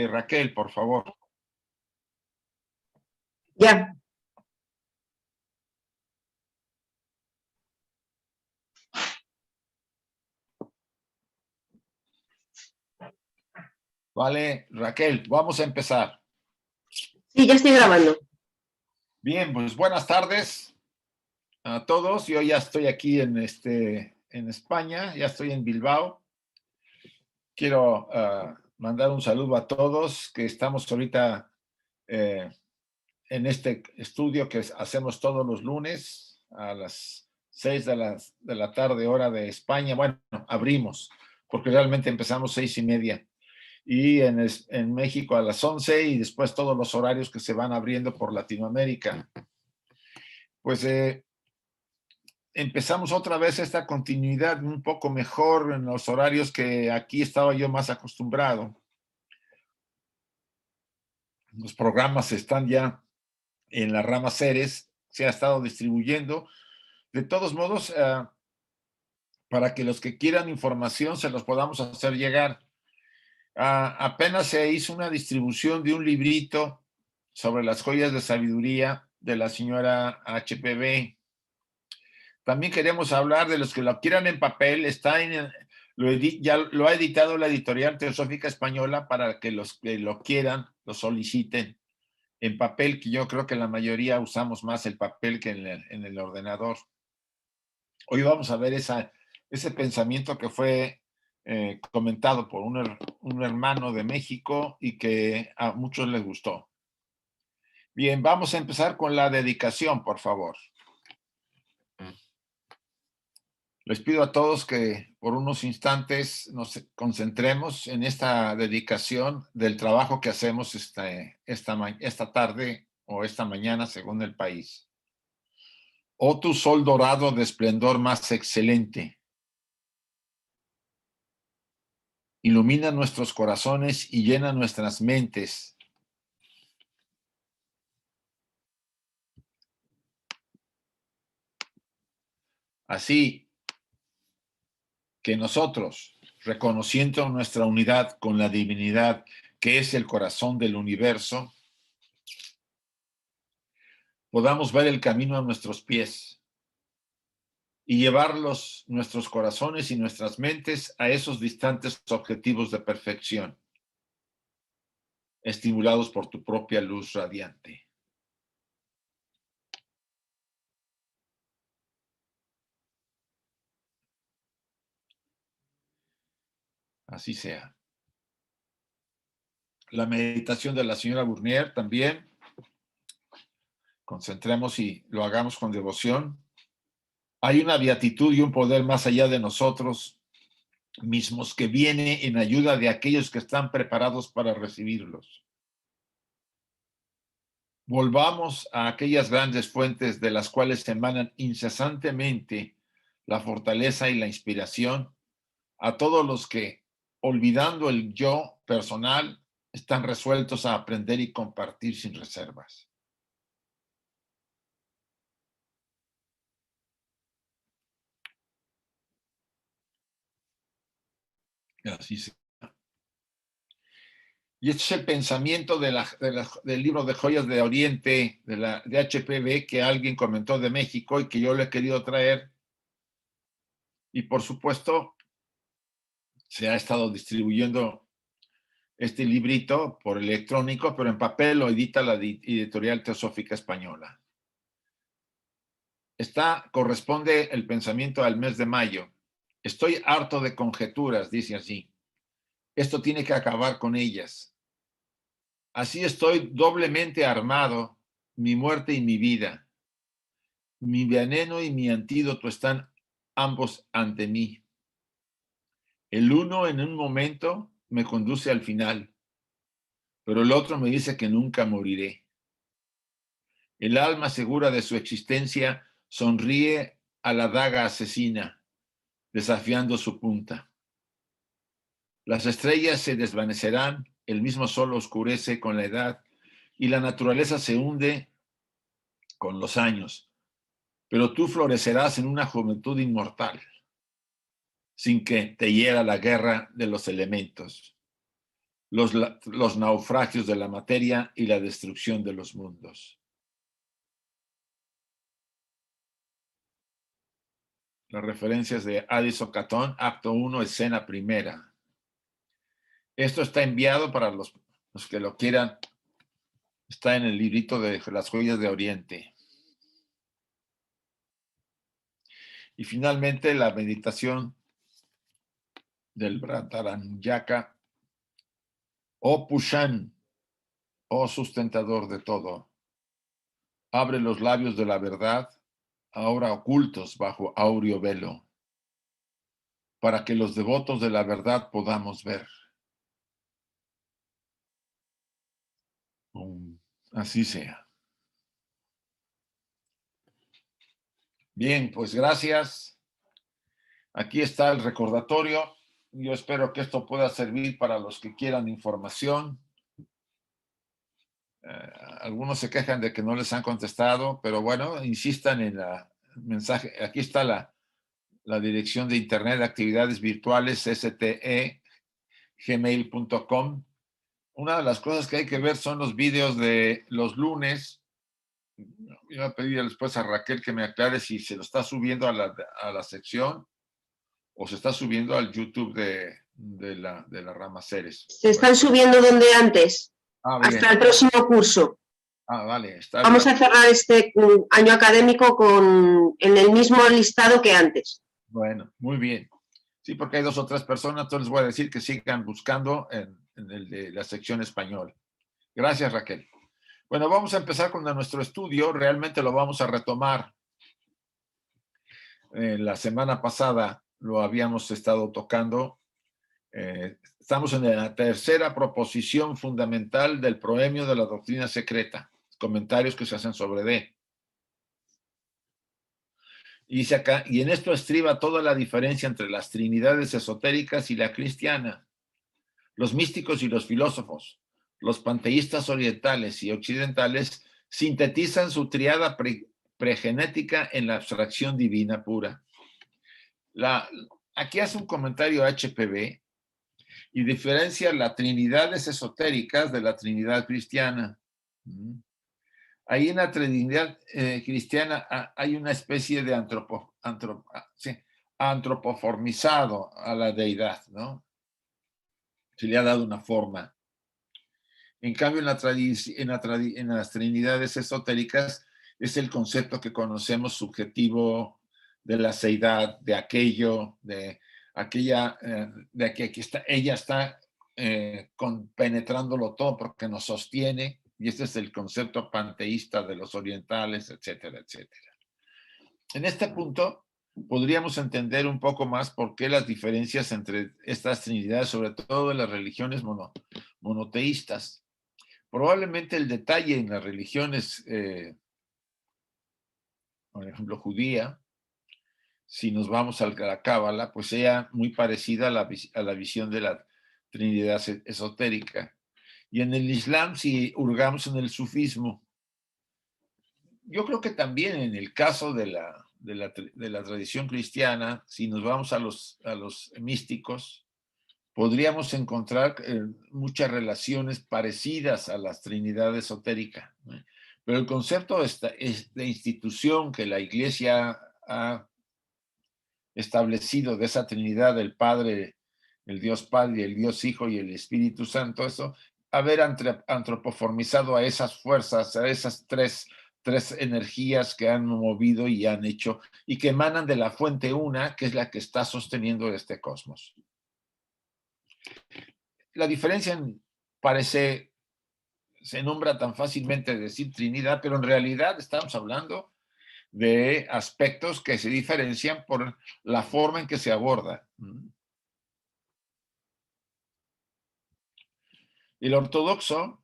Raquel, por favor. Ya. Vale, Raquel, vamos a empezar. Sí, ya estoy grabando. Bien, pues buenas tardes a todos. Yo ya estoy aquí en España, ya estoy en Bilbao. Quiero mandar un saludo a todos que estamos ahorita en este estudio que hacemos todos los lunes a las 6 de la tarde, hora de España. Bueno, abrimos, porque realmente empezamos 6:30. Y en México a las 11 y después todos los horarios que se van abriendo por Latinoamérica. Pues empezamos otra vez esta continuidad un poco mejor en los horarios que aquí estaba yo más acostumbrado. Los programas están ya en la rama Ceres, se ha estado distribuyendo. De todos modos, para que los que quieran información se los podamos hacer llegar. Apenas se hizo una distribución de un librito sobre las joyas de sabiduría de la señora HPV. También queremos hablar de los que lo quieran en papel. Ya lo ha editado la editorial Teosófica Española para que los que lo quieran lo soliciten en papel, que yo creo que la mayoría usamos más el papel que en el ordenador. Hoy vamos a ver ese pensamiento que fue comentado por un hermano de México y que a muchos les gustó. Bien, vamos a empezar con la dedicación, por favor. Les pido a todos que por unos instantes nos concentremos en esta dedicación del trabajo que hacemos esta tarde o esta mañana, según el país. Oh, tu sol dorado de esplendor más excelente. Ilumina nuestros corazones y llena nuestras mentes. Así que nosotros, reconociendo nuestra unidad con la divinidad que es el corazón del universo, podamos ver el camino a nuestros pies y llevarlos, nuestros corazones y nuestras mentes, a esos distantes objetivos de perfección, estimulados por tu propia luz radiante. Así sea. La meditación de la señora Burnier también. Concentremos y lo hagamos con devoción. Hay una beatitud y un poder más allá de nosotros mismos que viene en ayuda de aquellos que están preparados para recibirlos. Volvamos a aquellas grandes fuentes de las cuales emanan incesantemente la fortaleza y la inspiración a todos los que, olvidando el yo personal, están resueltos a aprender y compartir sin reservas. Así sea. Y este es el pensamiento del libro de Joyas de Oriente, de HPV, que alguien comentó de México y que yo le he querido traer. Y por supuesto, se ha estado distribuyendo este librito por electrónico, pero en papel lo edita la editorial Teosófica Española. Corresponde el pensamiento al mes de mayo. Estoy harto de conjeturas, dice así. Esto tiene que acabar con ellas. Así estoy doblemente armado, mi muerte y mi vida. Mi veneno y mi antídoto están ambos ante mí. El uno en un momento me conduce al final, pero el otro me dice que nunca moriré. El alma segura de su existencia sonríe a la daga asesina, desafiando su punta. Las estrellas se desvanecerán, el mismo sol oscurece con la edad y la naturaleza se hunde con los años, pero tú florecerás en una juventud inmortal, sin que te hiera la guerra de los elementos. los naufragios de la materia y la destrucción de los mundos. Las referencias de Addison Catton, acto 1, escena primera. Esto está enviado para los que lo quieran. Está en el librito de las joyas de Oriente. Y finalmente la meditación del Brahtaranyaka. Oh Pushan, oh sustentador de todo, abre los labios de la verdad, ahora ocultos bajo áureo velo, para que los devotos de la verdad podamos ver. Así sea. Bien, pues gracias. Aquí está el recordatorio. Yo espero que esto pueda servir para los que quieran información. Algunos se quejan de que no les han contestado, pero bueno, insistan en el mensaje. Aquí está la dirección de internet de actividades virtuales, ste@gmail.com. Una de las cosas que hay que ver son los vídeos de los lunes. Voy a pedir después a Raquel que me aclare si se lo está subiendo a la sección o se está subiendo al YouTube de la rama Ceres. Se están subiendo donde antes, hasta el próximo curso. Vale, está Vamos bien. a cerrar este año académico en el mismo listado que antes. Bueno, muy bien. Sí, porque hay 2 o 3 personas, entonces les voy a decir que sigan buscando en el de la sección español. Gracias, Raquel. Bueno, vamos a empezar con nuestro estudio. Realmente lo vamos a retomar. La semana pasada lo habíamos estado tocando. Estamos en la tercera proposición fundamental del proemio de la doctrina secreta. Comentarios que se hacen sobre D. Y dice acá, y en esto estriba toda la diferencia entre las trinidades esotéricas y la cristiana. Los místicos y los filósofos, los panteístas orientales y occidentales sintetizan su triada pregenética en la abstracción divina pura. Aquí hace un comentario HPB y diferencia las trinidades esotéricas de la trinidad cristiana. Ahí en la trinidad cristiana hay una especie de antropoformizado a la deidad, ¿no? Se le ha dado una forma. En cambio, en las trinidades esotéricas es el concepto que conocemos subjetivo de la seidad, de aquello, de aquella, de que aquí está, ella está penetrándolo todo porque nos sostiene, y este es el concepto panteísta de los orientales, etcétera, etcétera. En este punto podríamos entender un poco más por qué las diferencias entre estas trinidades, sobre todo en las religiones monoteístas. Probablemente el detalle en las religiones, por ejemplo, judía, si nos vamos a la Cábala, pues sea muy parecida a la visión de la Trinidad esotérica. Y en el Islam, si hurgamos en el sufismo, yo creo que también en el caso de la tradición cristiana, si nos vamos a los místicos, podríamos encontrar muchas relaciones parecidas a la Trinidad esotérica, ¿no? Pero el concepto de institución que la Iglesia ha establecido de esa Trinidad del Padre, el Dios Padre, el Dios Hijo y el Espíritu Santo, eso, haber antropoformizado a esas fuerzas, a esas tres energías que han movido y han hecho, y que emanan de la fuente una, que es la que está sosteniendo este cosmos. La diferencia se nombra tan fácilmente decir Trinidad, pero en realidad estamos hablando de aspectos que se diferencian por la forma en que se aborda. El ortodoxo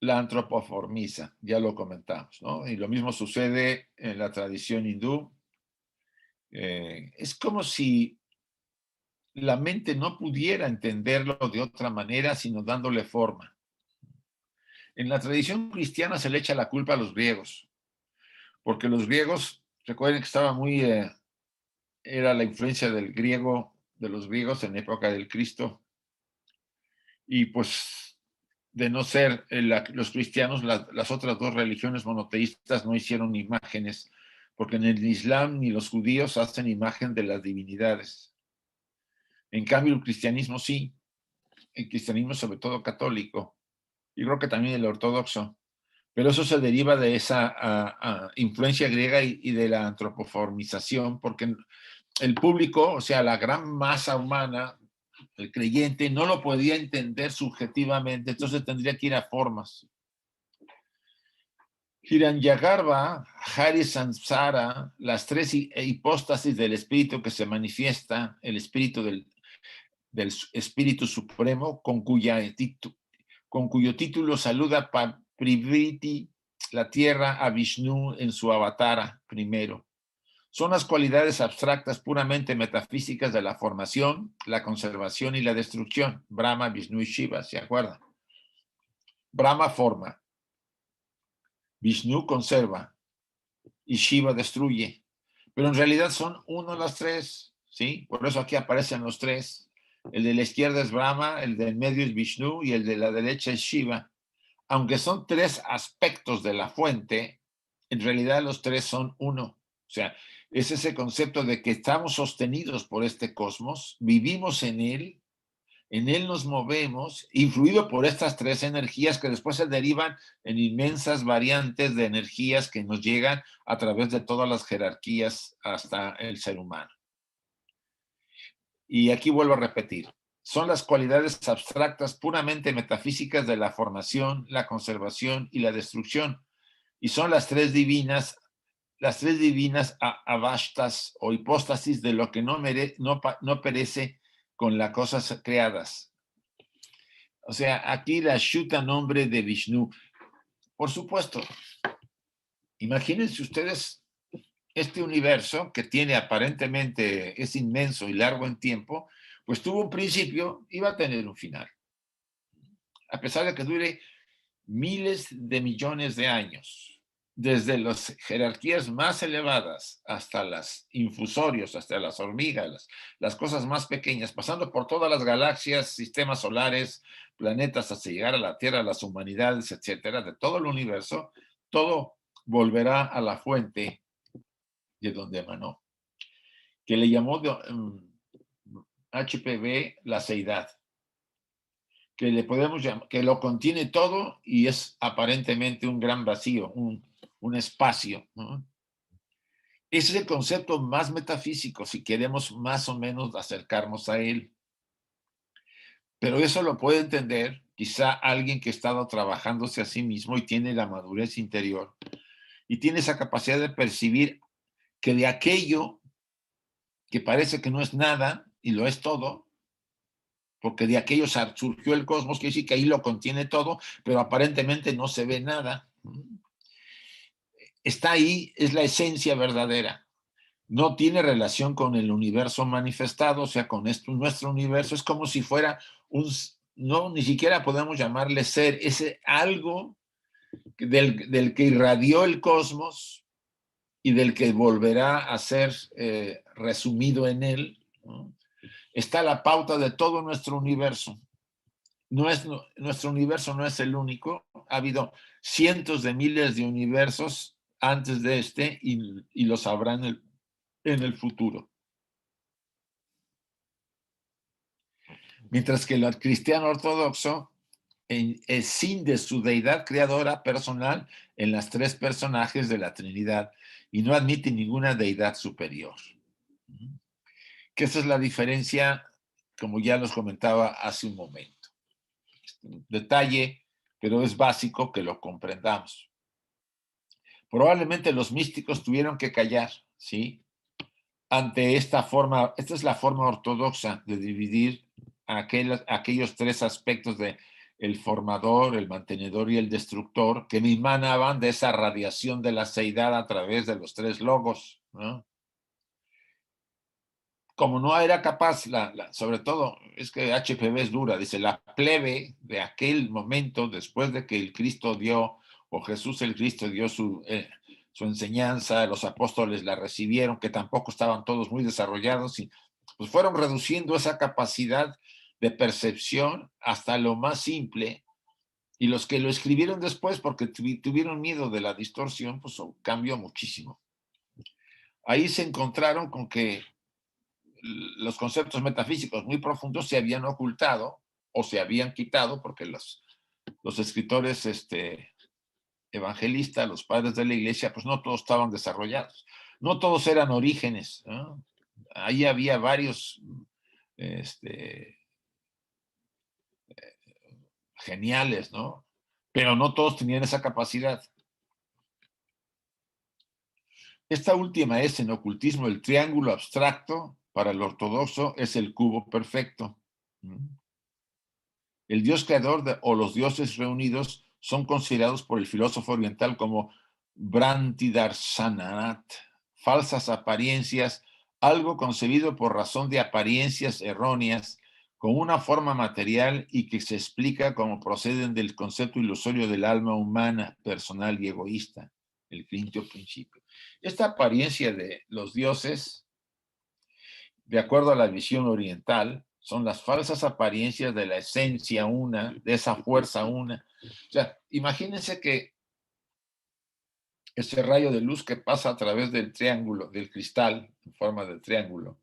la antropoformiza, ya lo comentamos, ¿no? Y lo mismo sucede en la tradición hindú. Es como si la mente no pudiera entenderlo de otra manera, sino dándole forma. En la tradición cristiana se le echa la culpa a los griegos, porque los griegos, recuerden que estaba era la influencia de los griegos en época del Cristo, Y pues, de no ser los cristianos, las otras dos religiones monoteístas no hicieron imágenes, porque en el Islam ni los judíos hacen imagen de las divinidades. En cambio, el cristianismo sí, el cristianismo sobre todo católico, y creo que también el ortodoxo, pero eso se deriva de esa influencia griega y de la antropoformización, porque el público, o sea, la gran masa humana, el creyente, no lo podía entender subjetivamente, entonces tendría que ir a formas. Hiranyagarbha, Hari Samsara, las tres hipóstasis del espíritu que se manifiesta, el espíritu del espíritu supremo, con cuyo título saluda Privriti, la tierra, a Vishnu en su avatara primero. Son las cualidades abstractas puramente metafísicas de la formación, la conservación y la destrucción. Brahma, Vishnu y Shiva, ¿se acuerdan? Brahma forma, Vishnu conserva y Shiva destruye. Pero en realidad son uno las tres, ¿sí? Por eso aquí aparecen los tres. El de la izquierda es Brahma, el del medio es Vishnu y el de la derecha es Shiva. Aunque son tres aspectos de la fuente, en realidad los tres son uno. O sea, es ese concepto de que estamos sostenidos por este cosmos, vivimos en él nos movemos, influido por estas tres energías que después se derivan en inmensas variantes de energías que nos llegan a través de todas las jerarquías hasta el ser humano. Y aquí vuelvo a repetir, son las cualidades abstractas puramente metafísicas de la formación, la conservación y la destrucción. Y son las tres divinas avashtas o hipóstasis de lo que no perece con las cosas creadas. O sea, aquí la Shuta nombre de Vishnu. Por supuesto, imagínense ustedes este universo que tiene aparentemente, es inmenso y largo en tiempo, pues tuvo un principio y va a tener un final. A pesar de que dure miles de millones de años, desde las jerarquías más elevadas hasta los infusorios, hasta las hormigas, las cosas más pequeñas, pasando por todas las galaxias, sistemas solares, planetas, hasta llegar a la Tierra, las humanidades, etcétera, de todo el universo, todo volverá a la fuente de donde emanó, que le llamó HPV la seidad, que le podemos llamar, que lo contiene todo y es aparentemente un gran vacío, un espacio, ¿no? Ese es el concepto más metafísico, si queremos más o menos acercarnos a él. Pero eso lo puede entender quizá alguien que ha estado trabajándose a sí mismo y tiene la madurez interior y tiene esa capacidad de percibir que de aquello que parece que no es nada y lo es todo, porque de aquello surgió el cosmos, quiere decir que ahí lo contiene todo, pero aparentemente no se ve nada. Está ahí, es la esencia verdadera. No tiene relación con el universo manifestado, o sea, con esto, nuestro universo es como si fuera no, ni siquiera podemos llamarle ser, ese algo del que irradió el cosmos y del que volverá a ser resumido en él, ¿no? Está la pauta de todo nuestro universo. Nuestro universo no es el único, ha habido cientos de miles de universos antes de este y los habrá en el futuro. Mientras que el cristiano ortodoxo escinde su deidad creadora personal en las tres personajes de la Trinidad y no admite ninguna deidad superior. Que esa es la diferencia, como ya los comentaba hace un momento. Detalle, pero es básico que lo comprendamos. Probablemente los místicos tuvieron que callar, ¿sí? Ante esta forma, esta es la forma ortodoxa de dividir aquellos tres aspectos de el formador, el mantenedor y el destructor, que emanaban de esa radiación de la seidad a través de los tres logos, ¿no? Como no era capaz, sobre todo, es que HPV es dura, dice, la plebe de aquel momento, después de que el Cristo dio, o Jesús el Cristo dio su enseñanza, los apóstoles la recibieron, que tampoco estaban todos muy desarrollados, y pues fueron reduciendo esa capacidad de percepción hasta lo más simple, y los que lo escribieron después porque tuvieron miedo de la distorsión, pues cambió muchísimo. Ahí se encontraron con que los conceptos metafísicos muy profundos se habían ocultado o se habían quitado porque los escritores evangelistas, los padres de la iglesia, pues no todos estaban desarrollados, no todos eran orígenes, ¿no? Ahí había varios geniales, ¿no? Pero no todos tenían esa capacidad. Esta última es en ocultismo el triángulo abstracto, para el ortodoxo es el cubo perfecto. El dios creador o los dioses reunidos son considerados por el filósofo oriental como Bhrantidarshanat, falsas apariencias, algo concebido por razón de apariencias erróneas, con una forma material y que se explica como proceden del concepto ilusorio del alma humana, personal y egoísta, el quinto principio. Esta apariencia de los dioses, de acuerdo a la visión oriental, son las falsas apariencias de la esencia una, de esa fuerza una. O sea, imagínense que ese rayo de luz que pasa a través del triángulo, del cristal, en forma de triángulo,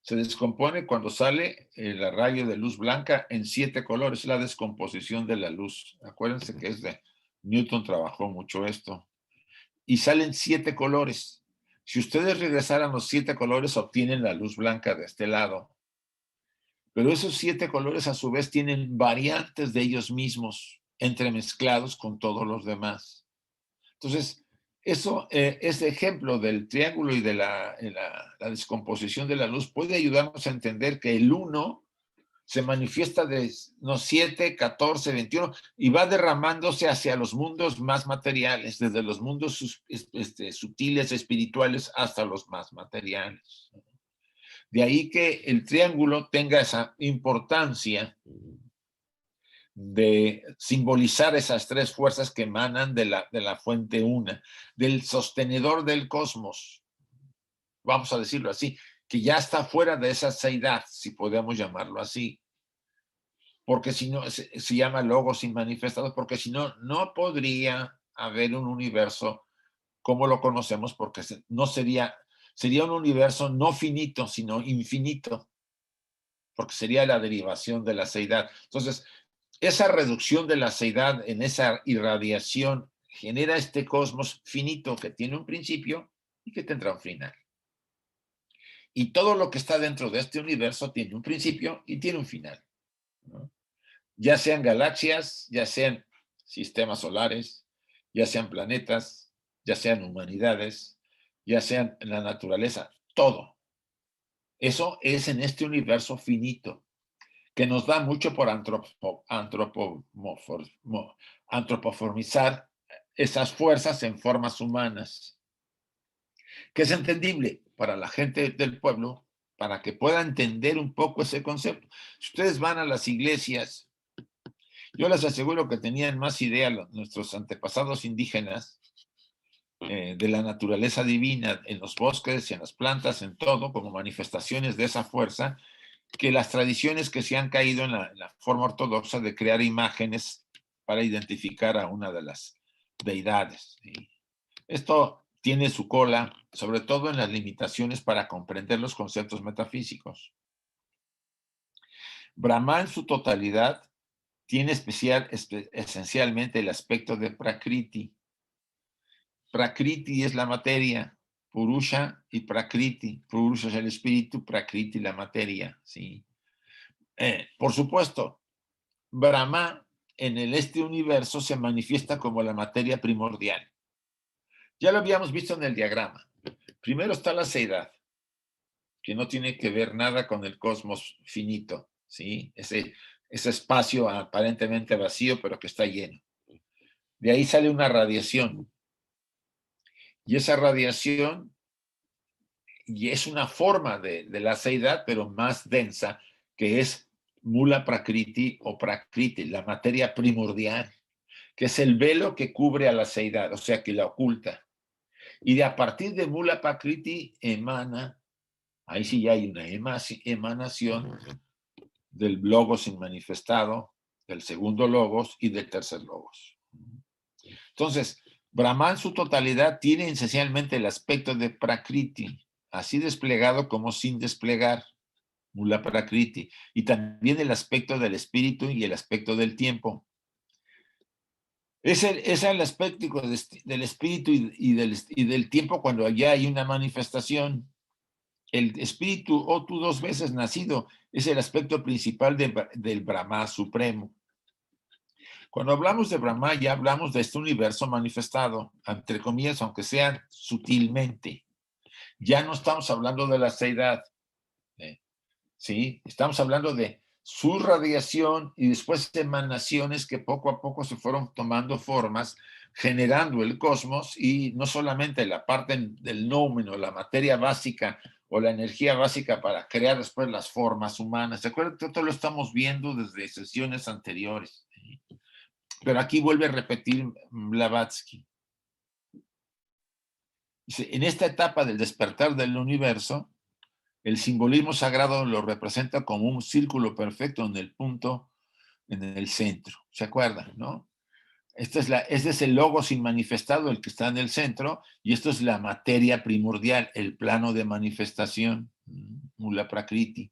se descompone cuando sale el rayo de luz blanca en 7 colores, la descomposición de la luz. Acuérdense que Newton trabajó mucho esto. Y salen 7 colores. Si ustedes regresaran los 7 colores, obtienen la luz blanca de este lado. Pero esos 7 colores a su vez tienen variantes de ellos mismos, entremezclados con todos los demás. Entonces, eso, ese ejemplo del triángulo y de la descomposición de la luz puede ayudarnos a entender que el uno se manifiesta de 7, 14, 21 y va derramándose hacia los mundos más materiales, desde los mundos sutiles, espirituales, hasta los más materiales. De ahí que el triángulo tenga esa importancia de simbolizar esas 3 fuerzas que emanan de la fuente una, del sostenedor del cosmos, vamos a decirlo así, que ya está fuera de esa seidad, si podemos llamarlo así, porque si no, se llama logos inmanifestados, porque si no, no podría haber un universo como lo conocemos, porque no sería un universo no finito, sino infinito, porque sería la derivación de la seidad. Entonces, esa reducción de la seidad en esa irradiación genera este cosmos finito que tiene un principio y que tendrá un final. Y todo lo que está dentro de este universo tiene un principio y tiene un final, ¿no? Ya sean galaxias, ya sean sistemas solares, ya sean planetas, ya sean humanidades, ya sean la naturaleza, todo. Eso es en este universo finito, que nos da mucho por antropoformizar esas fuerzas en formas humanas, que es entendible para la gente del pueblo, para que pueda entender un poco ese concepto. Si ustedes van a las iglesias, yo les aseguro que tenían más idea nuestros antepasados indígenas de la naturaleza divina en los bosques, en las plantas, en todo, como manifestaciones de esa fuerza, que las tradiciones que se han caído en la forma ortodoxa de crear imágenes para identificar a una de las deidades. Esto tiene su cola, sobre todo en las limitaciones para comprender los conceptos metafísicos. Brahma en su totalidad tiene esencialmente el aspecto de Prakriti. Prakriti es la materia, Purusha y Prakriti. Purusha es el espíritu, Prakriti la materia, ¿sí? Por supuesto, Brahma en este universo se manifiesta como la materia primordial. Ya lo habíamos visto en el diagrama. Primero está la seidad, que no tiene que ver nada con el cosmos finito, ¿sí? Ese espacio aparentemente vacío, pero que está lleno. De ahí sale una radiación. Y esa radiación y es una forma de la seidad, pero más densa, que es Mula Prakriti o Prakriti, la materia primordial, que es el velo que cubre a la seidad, o sea, que la oculta. Y de a partir de Mula Prakriti emana, ahí sí ya hay una emanación del logos inmanifestado, del segundo logos y del tercer logos. Entonces, Brahman en su totalidad tiene esencialmente el aspecto de Prakriti, así desplegado como sin desplegar, Mula Prakriti, y también el aspecto del espíritu y el aspecto del tiempo. Es el aspecto del espíritu y del tiempo cuando ya hay una manifestación. El espíritu, o tú dos veces nacido, es el aspecto principal del Brahma supremo. Cuando hablamos de Brahma, ya hablamos de este universo manifestado, entre comillas, aunque sea sutilmente. Ya no estamos hablando de la seidad, ¿sí? Estamos hablando de su radiación y después emanaciones que poco a poco se fueron tomando formas, generando el cosmos, y no solamente la parte del nómeno, la materia básica o la energía básica para crear después las formas humanas. ¿Se acuerdan que esto lo estamos viendo desde sesiones anteriores? Pero aquí vuelve a repetir Blavatsky. En esta etapa del despertar del universo, el simbolismo sagrado lo representa como un círculo perfecto en el punto, en el centro. ¿Se acuerdan, no? Este es el logos inmanifestado, el que está en el centro, y esto es la materia primordial, el plano de manifestación, Mula Prakriti.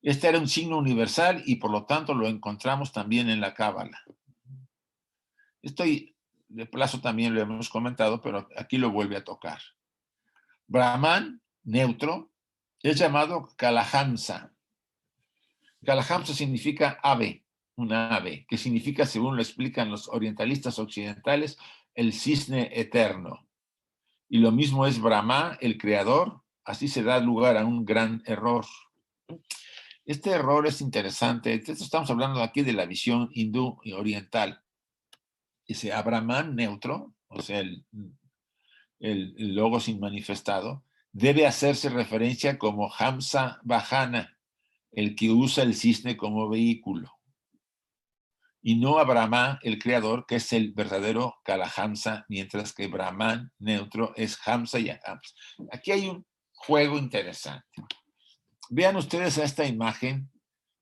Este era un signo universal y por lo tanto lo encontramos también en la Cábala. Estoy de plazo también lo hemos comentado, pero aquí lo vuelve a tocar. Brahman, neutro, es llamado Kalahamsa. Kalahamsa significa ave, una ave, que significa, según lo explican los orientalistas occidentales, el cisne eterno. Y lo mismo es Brahma, el creador. Así se da lugar a un gran error. Este error es interesante. Estamos hablando aquí de la visión hindú y oriental. Dice, a Brahman neutro, o sea, el logos inmanifestado, debe hacerse referencia como Hamsa Vahana, el que usa el cisne como vehículo, y no a Brahma, el creador, que es el verdadero Kalahamsa, mientras que Brahman neutro es Hamsa y Ahamsa. Aquí hay un juego interesante. Vean ustedes esta imagen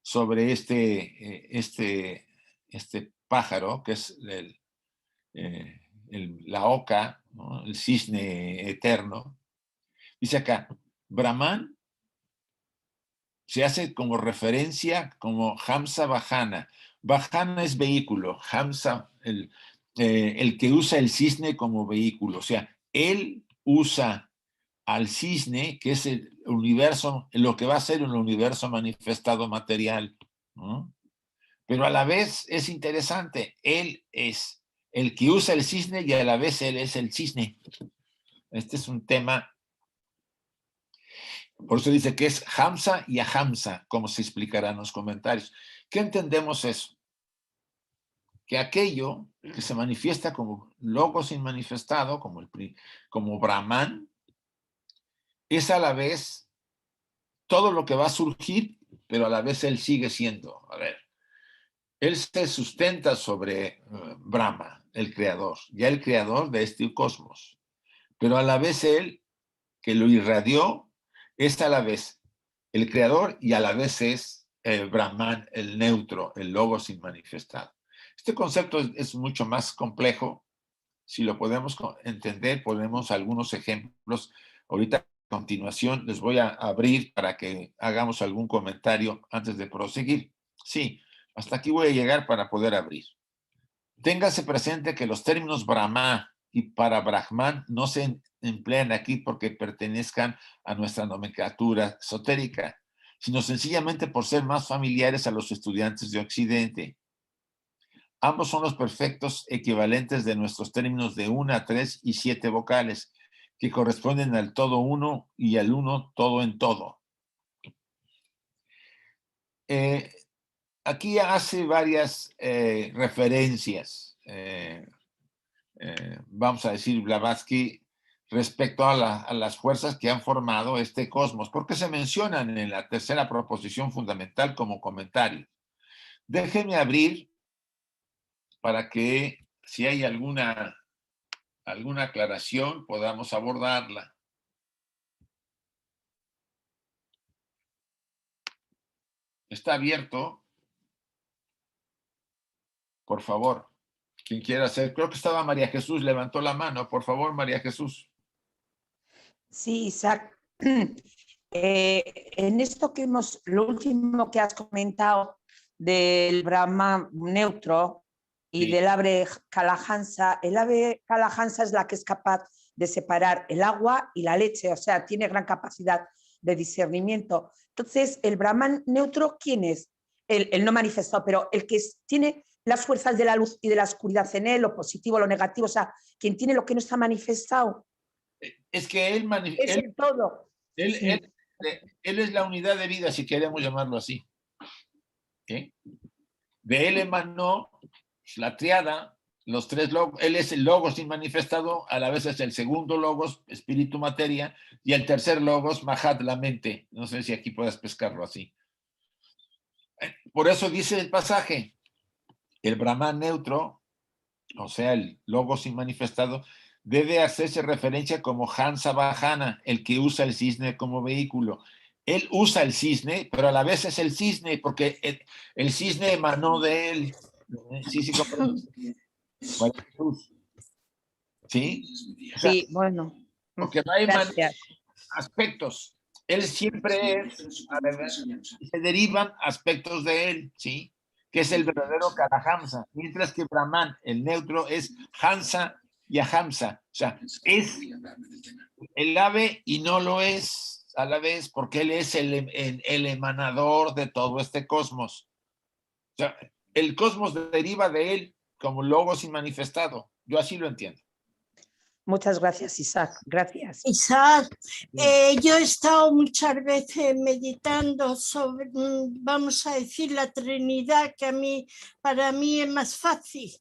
sobre este pájaro, que es la oca, ¿no? El cisne eterno. Dice acá, Brahman se hace como referencia como Hamsa Vahana. Vahana es vehículo, Hamsa, el que usa el cisne como vehículo. O sea, él usa al cisne, que es el universo, lo que va a ser un universo manifestado material, ¿no? Pero a la vez es interesante, él es el que usa el cisne y a la vez él es el cisne. Este es un tema. Por eso dice que es Hamsa y Ahamsa, como se explicará en los comentarios. ¿Qué entendemos eso? Que aquello que se manifiesta como logos inmanifestado, como Brahman, es a la vez todo lo que va a surgir, pero a la vez él sigue siendo. A ver, él se sustenta sobre Brahma, el creador, ya el creador de este cosmos. Pero a la vez él, que lo irradió, es a la vez el creador y a la vez es el Brahman, el neutro, el logos inmanifestado. Este concepto es mucho más complejo. Si lo podemos entender, ponemos algunos ejemplos. Ahorita a continuación les voy a abrir para que hagamos algún comentario antes de proseguir. Sí, hasta aquí voy a llegar para poder abrir. Téngase presente que los términos Brahma y para Brahman no se emplean aquí porque pertenezcan a nuestra nomenclatura esotérica, sino sencillamente por ser más familiares a los estudiantes de Occidente. Ambos son los perfectos equivalentes de nuestros términos de 1, 3 y 7 vocales, que corresponden al todo uno y al uno todo en todo. Aquí hace varias referencias, vamos a decir, Blavatsky, respecto a las fuerzas que han formado este cosmos, porque se mencionan en la tercera proposición fundamental como comentario. Déjenme abrir para que, si hay alguna aclaración, podamos abordarla. está abierto. Por favor, quien quiera hacer. Creo que estaba María Jesús, levantó la mano. Por favor, María Jesús. Sí, Isaac. En esto que lo último que has comentado del Brahma neutro y Sí. del ave Kalahansa, el ave Kalahansa es la que es capaz de separar el agua y la leche, o sea, tiene gran capacidad de discernimiento. Entonces, el Brahman neutro, ¿quién es? El no manifestado, pero el que tiene las fuerzas de la luz y de la oscuridad en él, lo positivo, lo negativo, o sea, quien tiene lo que no está manifestado. Es que Es el todo. él es la unidad de vida, si queremos llamarlo así. ¿Sí? De él emanó la triada, los tres logos. Él es el logos inmanifestado, a la vez es el segundo logos, espíritu, materia, y el tercer logos, Mahat, la mente. No sé si aquí puedes pescarlo así. Por eso dice el pasaje, el Brahman neutro, o sea, el logos inmanifestado, debe hacerse referencia como Hansa Vahana, el que usa el cisne como vehículo. Él usa el cisne, pero a la vez es el cisne, porque el cisne emanó de él. Sí, sí, ¿sí? O sea, Sí, bueno. porque no hay Gracias. aspectos. Él siempre es, y se derivan aspectos de él, ¿sí? Que es el verdadero Kalahamsa, mientras que Brahman, el neutro, es Hansa y Ahamsa. O sea, es el ave y no lo es a la vez, porque él es el emanador de todo este cosmos. O sea, el cosmos deriva de él como logos inmanifestado. Yo así lo entiendo. Muchas gracias, Isaac. Gracias. Isaac, yo he estado muchas veces meditando sobre, vamos a decir, la Trinidad, que para mí es más fácil.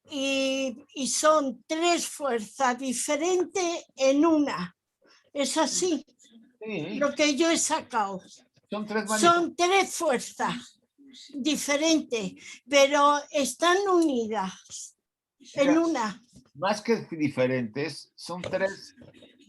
Y son tres fuerzas diferentes en una. Es así, Sí. lo que yo he sacado. Son tres fuerzas diferentes, pero están unidas en una. Más que diferentes, son tres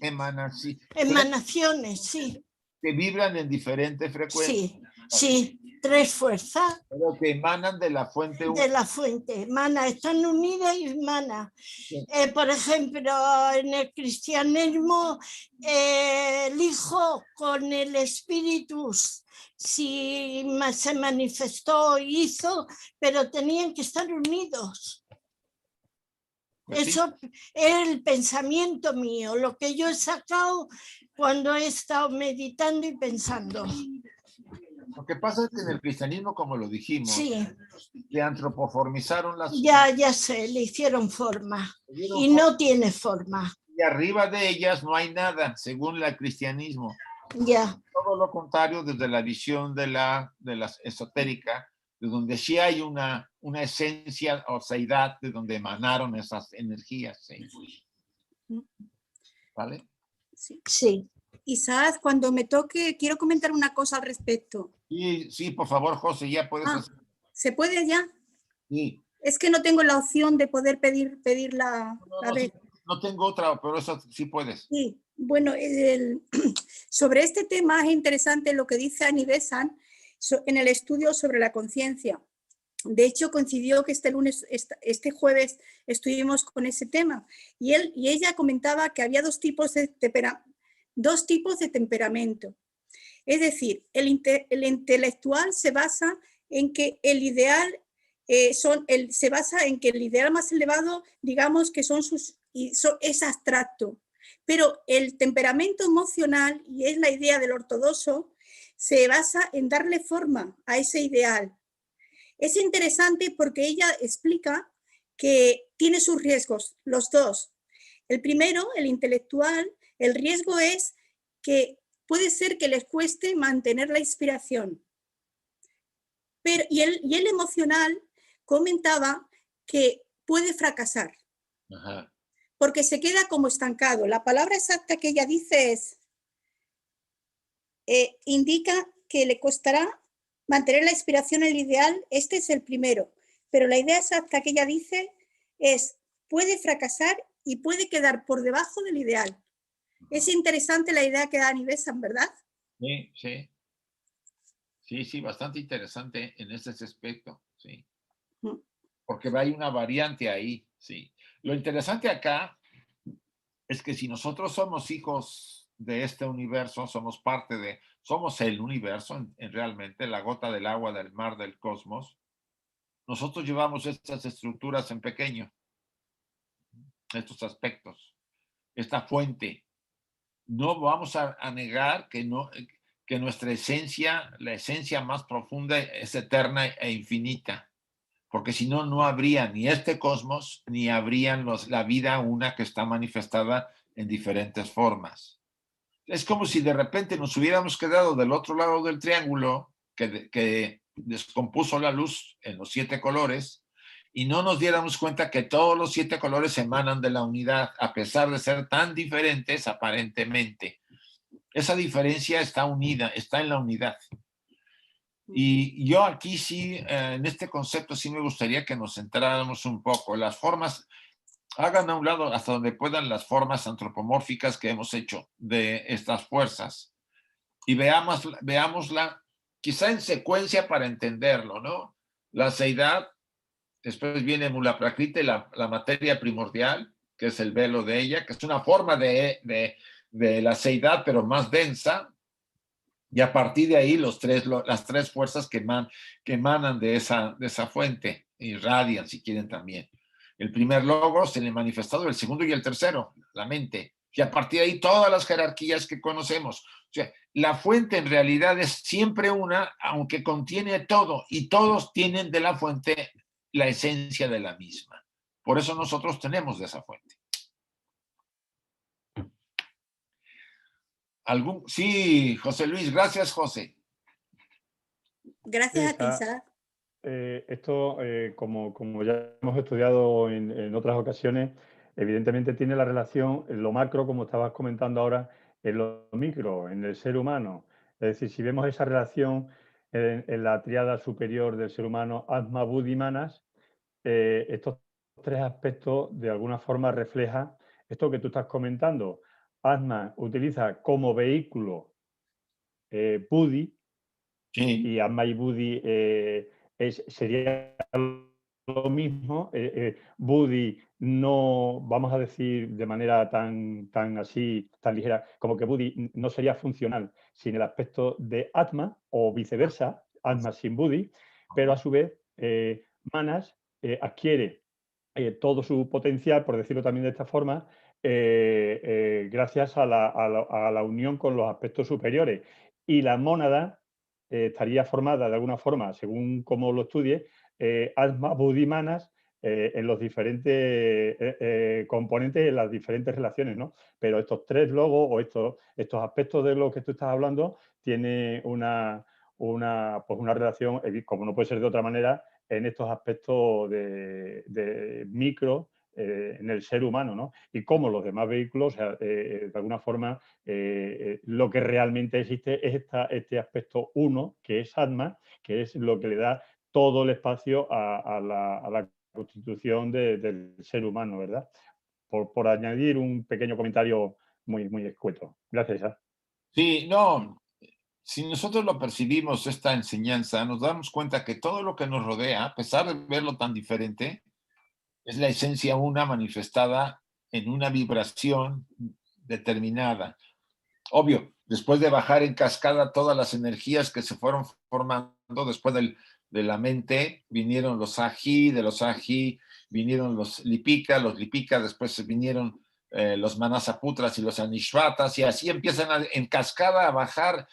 emanaciones, sí. Que vibran en diferentes frecuencias. Sí, sí, tres fuerzas. Pero que emanan de la fuente. De la fuente, emana, están unidas y emana. Sí. Por ejemplo, en el cristianismo, el Hijo con el Espíritu sí se manifestó, hizo, pero tenían que estar unidos. Pues eso sí. Es el pensamiento mío, lo que yo he sacado cuando he estado meditando y pensando. Lo que pasa es que en el cristianismo, como lo dijimos, sí. Le antropoformizaron las... Ya sé, le hicieron forma y no tiene forma. Y arriba de ellas no hay nada, según el cristianismo. Ya. Todo lo contrario desde la visión de la esotérica, de donde sí hay una esencia o seidad de donde emanaron esas energías. ¿Sí? ¿Vale? Sí. Sí. Isaac, cuando me toque, quiero comentar una cosa al respecto. Sí, por favor, José, ya puedes hacer. ¿Se puede ya? Sí. Es que no tengo la opción de poder pedir la vez. No tengo otra, pero eso sí puedes. Sí, bueno, sobre este tema es interesante lo que dice Annie Besant en el estudio sobre la conciencia. De hecho, coincidió que este jueves estuvimos con ese tema y ella comentaba que había dos tipos de temperamento. Es decir, el intelectual se basa en que el ideal se basa en que el ideal más elevado, digamos que es abstracto, pero el temperamento emocional, y es la idea del ortodoxo, se basa en darle forma a ese ideal. Es interesante porque ella explica que tiene sus riesgos, los dos. El primero, el intelectual, el riesgo es que puede ser que les cueste mantener la inspiración. Y el emocional comentaba que puede fracasar. Ajá. Porque se queda como estancado. La palabra exacta que ella dice es, indica que le costará mantener la inspiración, el ideal, este es el primero. Pero la idea exacta que ella dice es, puede fracasar y puede quedar por debajo del ideal. Es interesante la idea que da Annie Besant, ¿verdad? Sí, sí. Sí, sí, bastante interesante en ese aspecto, sí. Mm. Porque hay una variante ahí, sí. Lo interesante acá es que si nosotros somos hijos de este universo, somos somos el universo, realmente la gota del agua del mar del cosmos, nosotros llevamos estas estructuras en pequeño, estos aspectos, esta fuente. No vamos a negar que nuestra esencia, la esencia más profunda, es eterna e infinita, porque si no, no habría ni este cosmos, ni habrían la vida una que está manifestada en diferentes formas. Es como si de repente nos hubiéramos quedado del otro lado del triángulo que descompuso la luz en los 7 colores y no nos diéramos cuenta que todos los 7 colores emanan de la unidad, a pesar de ser tan diferentes aparentemente. Esa diferencia está unida, está en la unidad. Y yo aquí sí, en este concepto sí me gustaría que nos centráramos un poco. Las formas, hagan a un lado hasta donde puedan las formas antropomórficas que hemos hecho de estas fuerzas y veámosla quizá en secuencia para entenderlo, ¿no? La seidad, después viene Mula Prakriti, la materia primordial, que es el velo de ella, que es una forma de la seidad, pero más densa, y a partir de ahí las 3 fuerzas que emanan de esa fuente, irradian si quieren también. El primer logos, el manifestado, el segundo y el tercero, la mente. Y a partir de ahí todas las jerarquías que conocemos. O sea, la fuente en realidad es siempre una, aunque contiene todo, y todos tienen de la fuente la esencia de la misma. Por eso nosotros tenemos de esa fuente. Sí, José Luis, gracias, José. Gracias a ti, Isaac. Esto, como ya hemos estudiado en otras ocasiones, evidentemente tiene la relación en lo macro, como estabas comentando ahora, en lo micro, en el ser humano. Es decir, si vemos esa relación en la tríada superior del ser humano, Atma, Buddhi, Manas, estos 3 aspectos de alguna forma reflejan esto que tú estás comentando. Atma utiliza como vehículo Buddhi, Sí. y Atma y Buddhi sería lo mismo. Buddhi no, vamos a decir de manera tan así, tan ligera, como que Buddhi no sería funcional sin el aspecto de Atma, o viceversa, Atma sin Buddhi, pero a su vez Manas adquiere todo su potencial, por decirlo también de esta forma, gracias a la unión con los aspectos superiores. Y la mónada estaría formada de alguna forma, según cómo lo estudie, Atma, Buddhi, Manas, en los diferentes componentes, en las diferentes relaciones, ¿no? Pero estos 3 logos o estos aspectos de los que tú estás hablando tienen una relación, como no puede ser de otra manera, en estos aspectos de micro en el ser humano, ¿no? Y cómo los demás vehículos, de alguna forma, lo que realmente existe es este aspecto uno, que es Atma, que es lo que le da todo el espacio a la constitución del ser humano, ¿verdad? Por añadir un pequeño comentario muy, muy escueto. Gracias, Isaac. Sí, no, si nosotros lo percibimos, esta enseñanza, nos damos cuenta que todo lo que nos rodea, a pesar de verlo tan diferente, es la esencia una manifestada en una vibración determinada. Obvio, después de bajar en cascada todas las energías que se fueron formando después de la mente, vinieron los ají, de los ají vinieron los lipika, después vinieron los manasaputras y los anishvatas, y así empiezan en cascada a bajar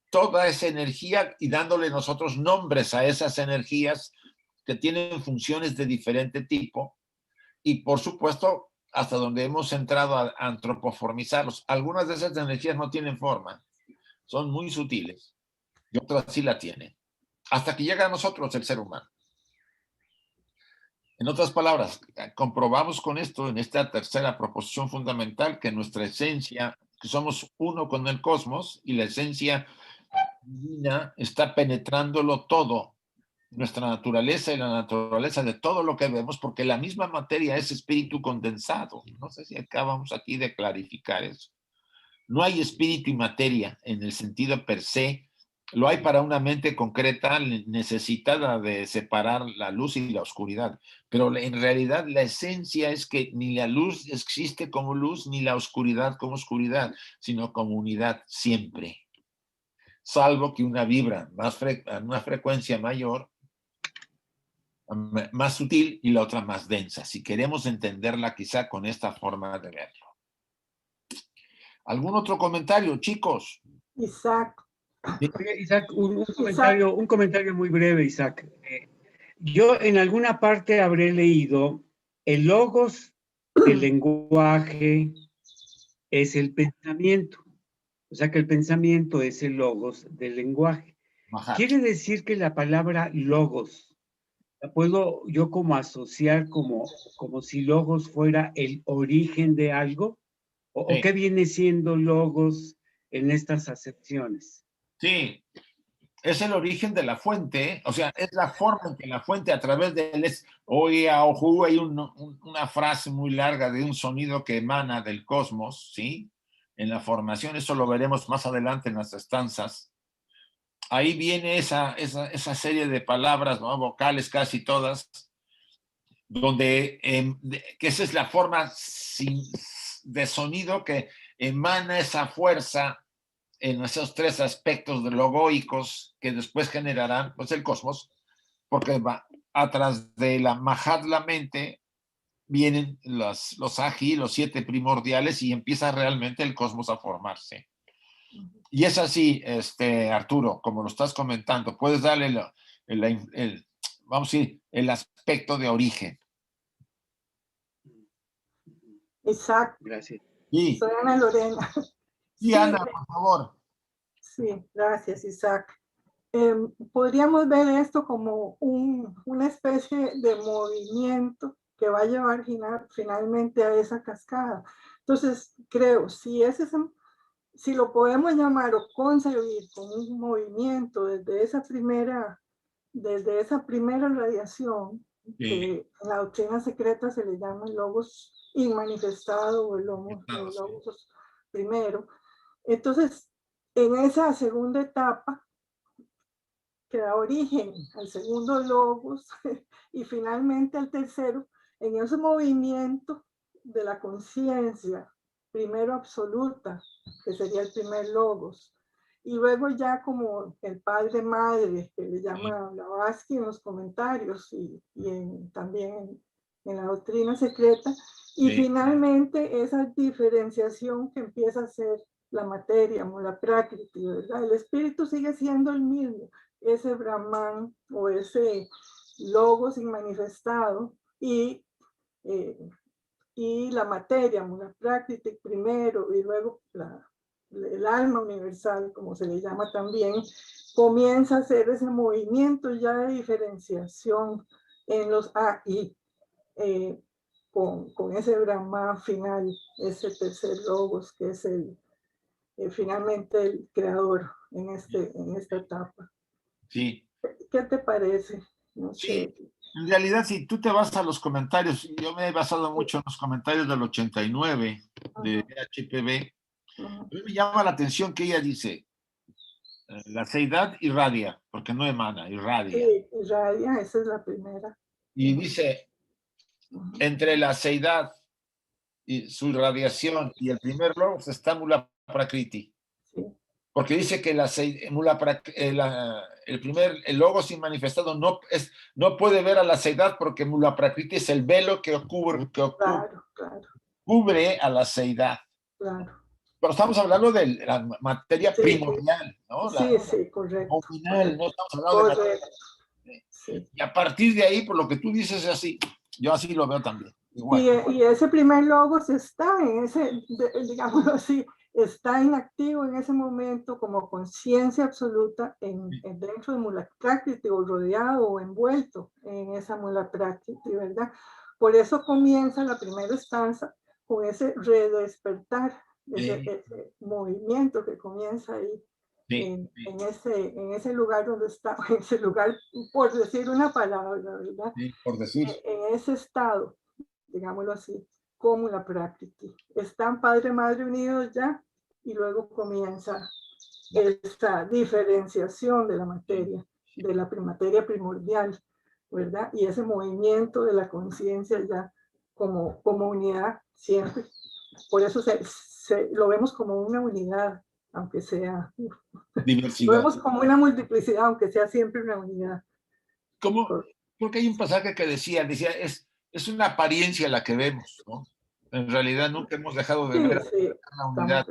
toda esa energía y dándole nosotros nombres a esas energías que tienen funciones de diferente tipo y por supuesto hasta donde hemos entrado a antropoformizarlos. Algunas de esas energías no tienen forma, son muy sutiles y otras sí la tienen, hasta que llega a nosotros el ser humano. En otras palabras, comprobamos con esto, en esta tercera proposición fundamental, que nuestra esencia, que somos uno con el cosmos y la esencia divina está penetrándolo todo, nuestra naturaleza y la naturaleza de todo lo que vemos, porque la misma materia es espíritu condensado. No sé si acabamos aquí de clarificar eso. No hay espíritu y materia en el sentido per se lo hay para una mente concreta necesitada de separar la luz y la oscuridad. Pero en realidad la esencia es que ni la luz existe como luz, ni la oscuridad como oscuridad, sino como unidad siempre. Salvo que una vibra a una frecuencia mayor, más sutil, y la otra más densa. Si queremos entenderla quizá con esta forma de verlo. ¿Algún otro comentario, chicos? Isaac. Oye, Isaac, un comentario muy breve, Isaac. Yo en alguna parte habré leído el logos del lenguaje es el pensamiento. O sea que el pensamiento es el logos del lenguaje. Ajá. Quiere decir que la palabra logos la puedo yo como asociar como si logos fuera el origen de algo. ¿O Sí. qué viene siendo logos en estas acepciones? Sí, es el origen de la fuente, o sea, es la forma en que la fuente a través de él es, oye, ojú, hay una frase muy larga de un sonido que emana del cosmos, ¿sí? En la formación, eso lo veremos más adelante en las estanzas. Ahí viene esa serie de palabras, ¿no? Vocales casi todas, donde que esa es la forma de sonido que emana esa fuerza en esos tres aspectos de logoicos que después generarán pues, el cosmos, porque va atrás de la Mahat, la mente, vienen los Aji, los 7 primordiales, y empieza realmente el cosmos a formarse. Y es así, Arturo, como lo estás comentando, puedes darle vamos a decir, el aspecto de origen. Isaac. Gracias. Sí. Soy Ana Lorena. Sí, Ana, por favor. Sí, gracias, Isaac. Podríamos ver esto como una especie de movimiento que va a llevar finalmente a esa cascada. Entonces, creo, si lo podemos llamar o concebir como un movimiento desde esa primera radiación, Sí. que en la doctrina secreta se le llama el logos inmanifestado o el logos primero. Entonces, en esa segunda etapa, que da origen al segundo logos y finalmente al tercero, en ese movimiento de la conciencia, primero absoluta, que sería el primer logos, y luego ya como el padre madre, que le llama Blavatsky en los comentarios y también en la doctrina secreta, y finalmente esa diferenciación que empieza a ser la materia, la prakriti, ¿verdad? El espíritu sigue siendo el mismo, ese Brahman o ese logos inmanifestado y la materia, la práctica primero y luego el alma universal, como se le llama también, comienza a hacer ese movimiento ya de diferenciación en los AI, con ese Brahman final, ese tercer logos que es finalmente el creador en esta etapa. Sí. ¿Qué te parece? No Sí. sé. En realidad, si tú te vas a los comentarios, yo me he basado mucho en los comentarios del 89 de HPB, a mí me llama la atención que ella dice, la seidad irradia, porque no emana, irradia. Sí, irradia, esa es la primera. Y dice, entre la seidad y su irradiación y el primer logos está Mula Prakriti. Sí. Porque dice que el logos manifestado no puede ver a la seidad porque Mula Prakriti es el velo que cubre a la seidad. Claro. Pero estamos hablando de la materia primordial, ¿no? Sí, correcto. Original, no estamos hablando de correcto. Sí. Y a partir de ahí, por lo que tú dices, es así. Yo así lo veo también. Igual. Y ese primer logos está en ese, digámoslo así, está inactivo en ese momento como conciencia absoluta dentro de Mula Prakriti o rodeado o envuelto en esa Mula Prakriti, ¿verdad? Por eso comienza la primera estanza con ese redespertar, ese movimiento que comienza ahí. En ese lugar donde está, en ese lugar, por decir una palabra, ¿verdad? Sí, por decir. En ese estado, digámoslo así, como la práctica. Están padre y madre unidos ya y luego comienza esa diferenciación de la materia, de la materia primordial, ¿verdad? Y ese movimiento de la conciencia ya como unidad siempre. Por eso lo vemos como una unidad, aunque sea... Diversidad. Lo vemos como una multiplicidad, aunque sea siempre una unidad. Porque hay un pasaje que decía es una apariencia la que vemos, ¿no? En realidad nunca hemos dejado de ver la unidad.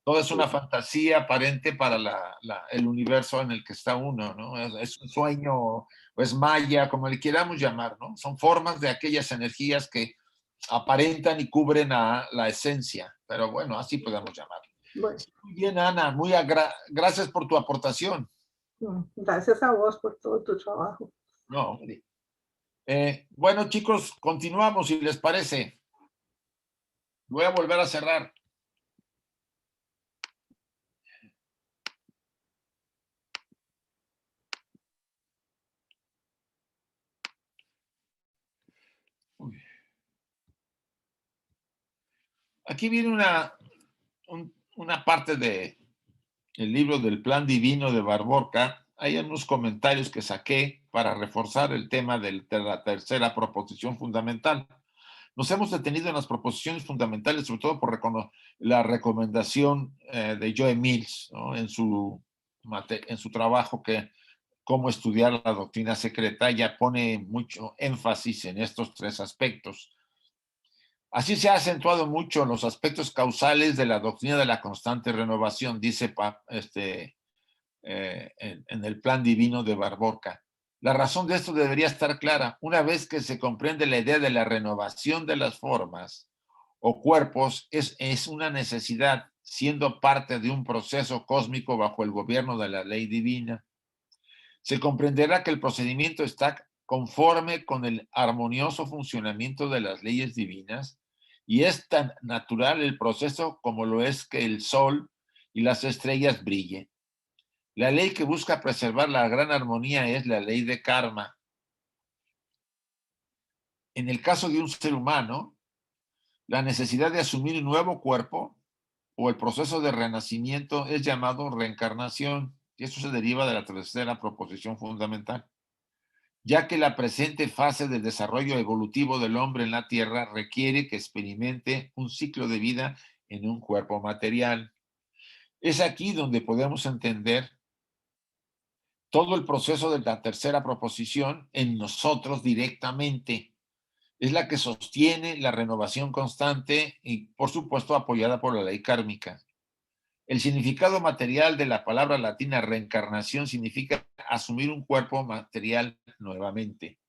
Todo es una fantasía aparente para el universo en el que está uno, ¿no? Es un sueño, o es maya, como le queramos llamar, ¿no? Son formas de aquellas energías que aparentan y cubren a la esencia, pero bueno, así podemos llamarlo. Bueno. Muy bien, Ana, gracias por tu aportación. Gracias a vos por todo tu trabajo. No, bueno, chicos, continuamos, si les parece. Voy a volver a cerrar. Aquí viene una parte del libro del Plan Divino de Barborca. Hay unos comentarios que saqué para reforzar el tema de la tercera proposición fundamental. Nos hemos detenido en las proposiciones fundamentales, sobre todo por la recomendación de Joe Mills, ¿no? en su trabajo que Cómo estudiar la doctrina secreta, ya pone mucho énfasis en estos tres aspectos. Así se ha acentuado mucho los aspectos causales de la doctrina de la constante renovación, dice en el Plan Divino de Barborca. La razón de esto debería estar clara. Una vez que se comprende la idea de la renovación de las formas o cuerpos, es una necesidad, siendo parte de un proceso cósmico bajo el gobierno de la ley divina. Se comprenderá que el procedimiento está conforme con el armonioso funcionamiento de las leyes divinas y es tan natural el proceso como lo es que el sol y las estrellas brillen. La ley que busca preservar la gran armonía es la ley de karma. En el caso de un ser humano, la necesidad de asumir un nuevo cuerpo o el proceso de renacimiento es llamado reencarnación, y eso se deriva de la tercera proposición fundamental, ya que la presente fase del desarrollo evolutivo del hombre en la Tierra requiere que experimente un ciclo de vida en un cuerpo material. Es aquí donde podemos entender todo el proceso de la tercera proposición en nosotros directamente. Es la que sostiene la renovación constante y, por supuesto, apoyada por la ley kármica. El significado material de la palabra latina reencarnación significa asumir un cuerpo material nuevamente.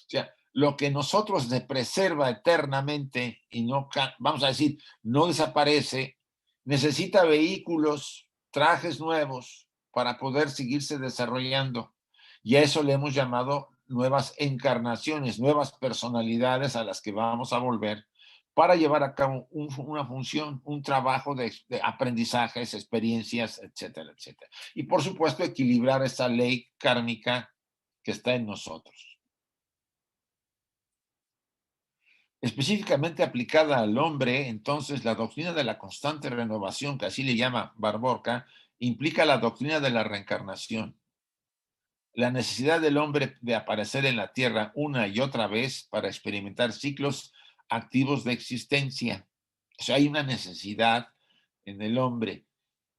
O sea, lo que nosotros se preserva eternamente y no, vamos a decir, no desaparece, necesita vehículos, trajes nuevos para poder seguirse desarrollando. Y a eso le hemos llamado nuevas encarnaciones, nuevas personalidades a las que vamos a volver para llevar a cabo una función, un trabajo de aprendizajes, experiencias, etcétera, etcétera. Y por supuesto, equilibrar esa ley kármica que está en nosotros. Específicamente aplicada al hombre, entonces, la doctrina de la constante renovación, que así le llama Barborca, implica la doctrina de la reencarnación. La necesidad del hombre de aparecer en la tierra una y otra vez para experimentar ciclos activos de existencia. O sea, hay una necesidad en el hombre.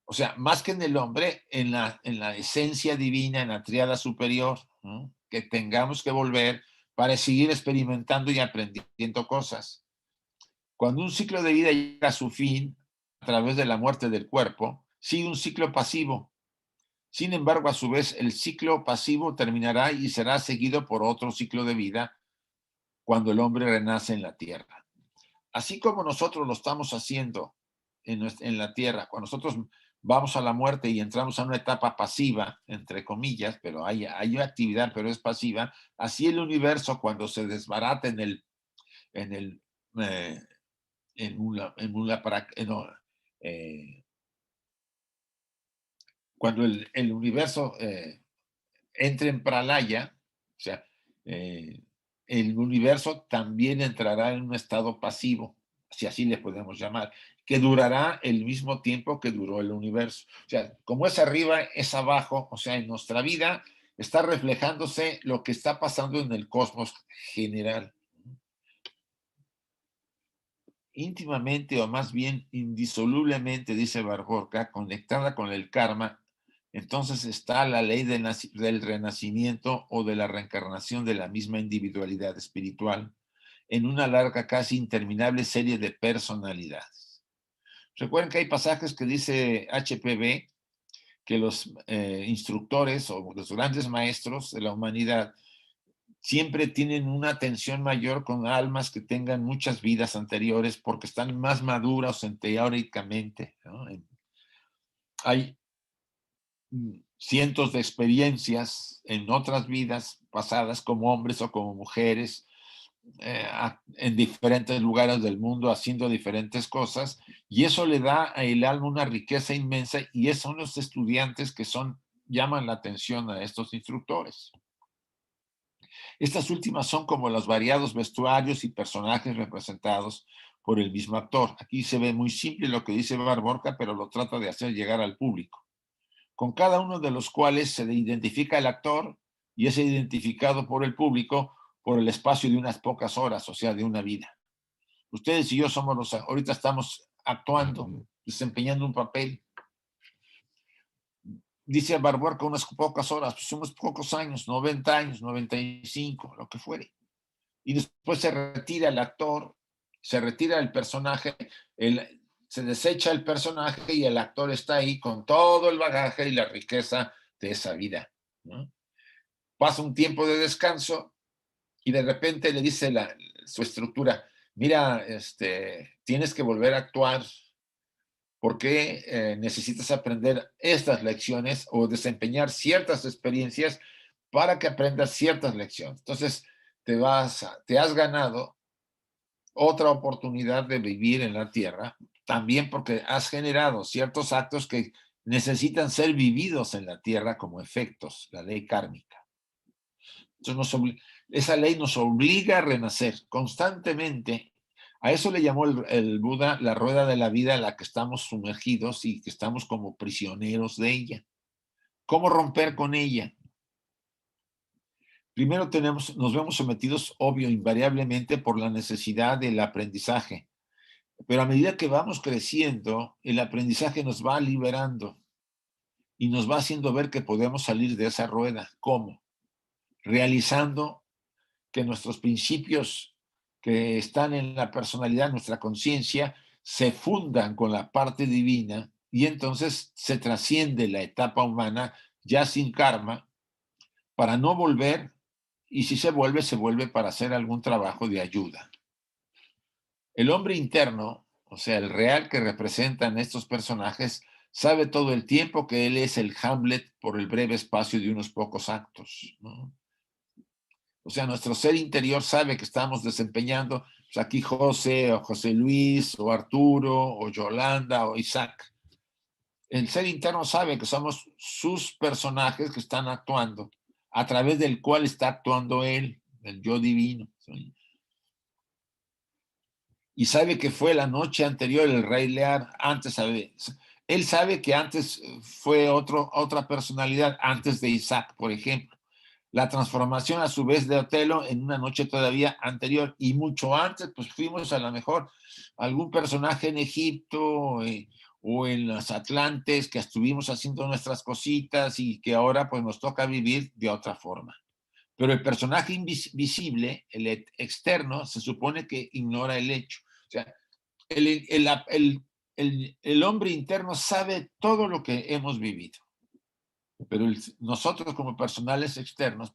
O sea, más que en el hombre, en la esencia divina, en la tríada superior, ¿no? Que tengamos que volver para seguir experimentando y aprendiendo cosas. Cuando un ciclo de vida llega a su fin a través de la muerte del cuerpo, sigue un ciclo pasivo. Sin embargo, a su vez, el ciclo pasivo terminará y será seguido por otro ciclo de vida cuando el hombre renace en la tierra. Así como nosotros lo estamos haciendo en la tierra, cuando nosotros vamos a la muerte y entramos a una etapa pasiva, entre comillas, pero hay actividad, pero es pasiva, así el universo cuando se desbarata cuando el universo entre en pralaya, o sea, el universo también entrará en un estado pasivo, si así le podemos llamar, que durará el mismo tiempo que duró el universo. O sea, como es arriba, es abajo. O sea, en nuestra vida está reflejándose lo que está pasando en el cosmos general. Íntimamente, o más bien indisolublemente, dice Barborca, conectada con el karma, entonces está la ley del renacimiento o de la reencarnación de la misma individualidad espiritual en una larga, casi interminable serie de personalidades. Recuerden que hay pasajes que dice HPB que los instructores o los grandes maestros de la humanidad siempre tienen una atención mayor con almas que tengan muchas vidas anteriores porque están más maduras teóricamente, ¿no? Hay cientos de experiencias en otras vidas pasadas como hombres o como mujeres en diferentes lugares del mundo haciendo diferentes cosas, y eso le da al alma una riqueza inmensa, y esos son los estudiantes que llaman la atención a estos instructores. Estas últimas son como los variados vestuarios y personajes representados por el mismo actor. Aquí se ve muy simple lo que dice Barborca, pero lo trata de hacer llegar al público, con cada uno de los cuales se identifica el actor y es identificado por el público por el espacio de unas pocas horas, o sea, de una vida. Ustedes y yo ahorita estamos actuando, desempeñando un papel. Dice Barborca unas pocas horas, pues unos pocos años, 90 años, 95, lo que fuere. Y después se retira el actor, se retira el personaje, se desecha el personaje y el actor está ahí con todo el bagaje y la riqueza de esa vida, ¿no? Pasa un tiempo de descanso y de repente le dice su estructura, mira, tienes que volver a actuar porque necesitas aprender estas lecciones o desempeñar ciertas experiencias para que aprendas ciertas lecciones. Entonces, te has ganado otra oportunidad de vivir en la tierra, también porque has generado ciertos actos que necesitan ser vividos en la tierra como efectos, la ley kármica. Entonces esa ley nos obliga a renacer constantemente. A eso le llamó el Buda la rueda de la vida en la que estamos sumergidos y que estamos como prisioneros de ella. ¿Cómo romper con ella? Primero nos vemos sometidos, obvio, invariablemente por la necesidad del aprendizaje. Pero a medida que vamos creciendo, el aprendizaje nos va liberando y nos va haciendo ver que podemos salir de esa rueda. ¿Cómo? Realizando que nuestros principios que están en la personalidad, nuestra conciencia, se fundan con la parte divina y entonces se trasciende la etapa humana ya sin karma para no volver, y si se vuelve para hacer algún trabajo de ayuda. El hombre interno, o sea, el real que representan estos personajes, sabe todo el tiempo que él es el Hamlet por el breve espacio de unos pocos actos, ¿no? O sea, nuestro ser interior sabe que estamos desempeñando, pues aquí José, o José Luis, o Arturo, o Yolanda, o Isaac. El ser interno sabe que somos sus personajes que están actuando, a través del cual está actuando él, el yo divino. Y sabe que fue la noche anterior el rey Lear, él sabe que antes fue otra personalidad, antes de Isaac, por ejemplo. La transformación a su vez de Otelo en una noche todavía anterior y mucho antes, pues fuimos a lo mejor algún personaje en Egipto o en los Atlantes que estuvimos haciendo nuestras cositas y que ahora pues nos toca vivir de otra forma. Pero el personaje invisible, el externo, se supone que ignora el hecho. O sea, el hombre interno sabe todo lo que hemos vivido. Pero nosotros como personajes externos,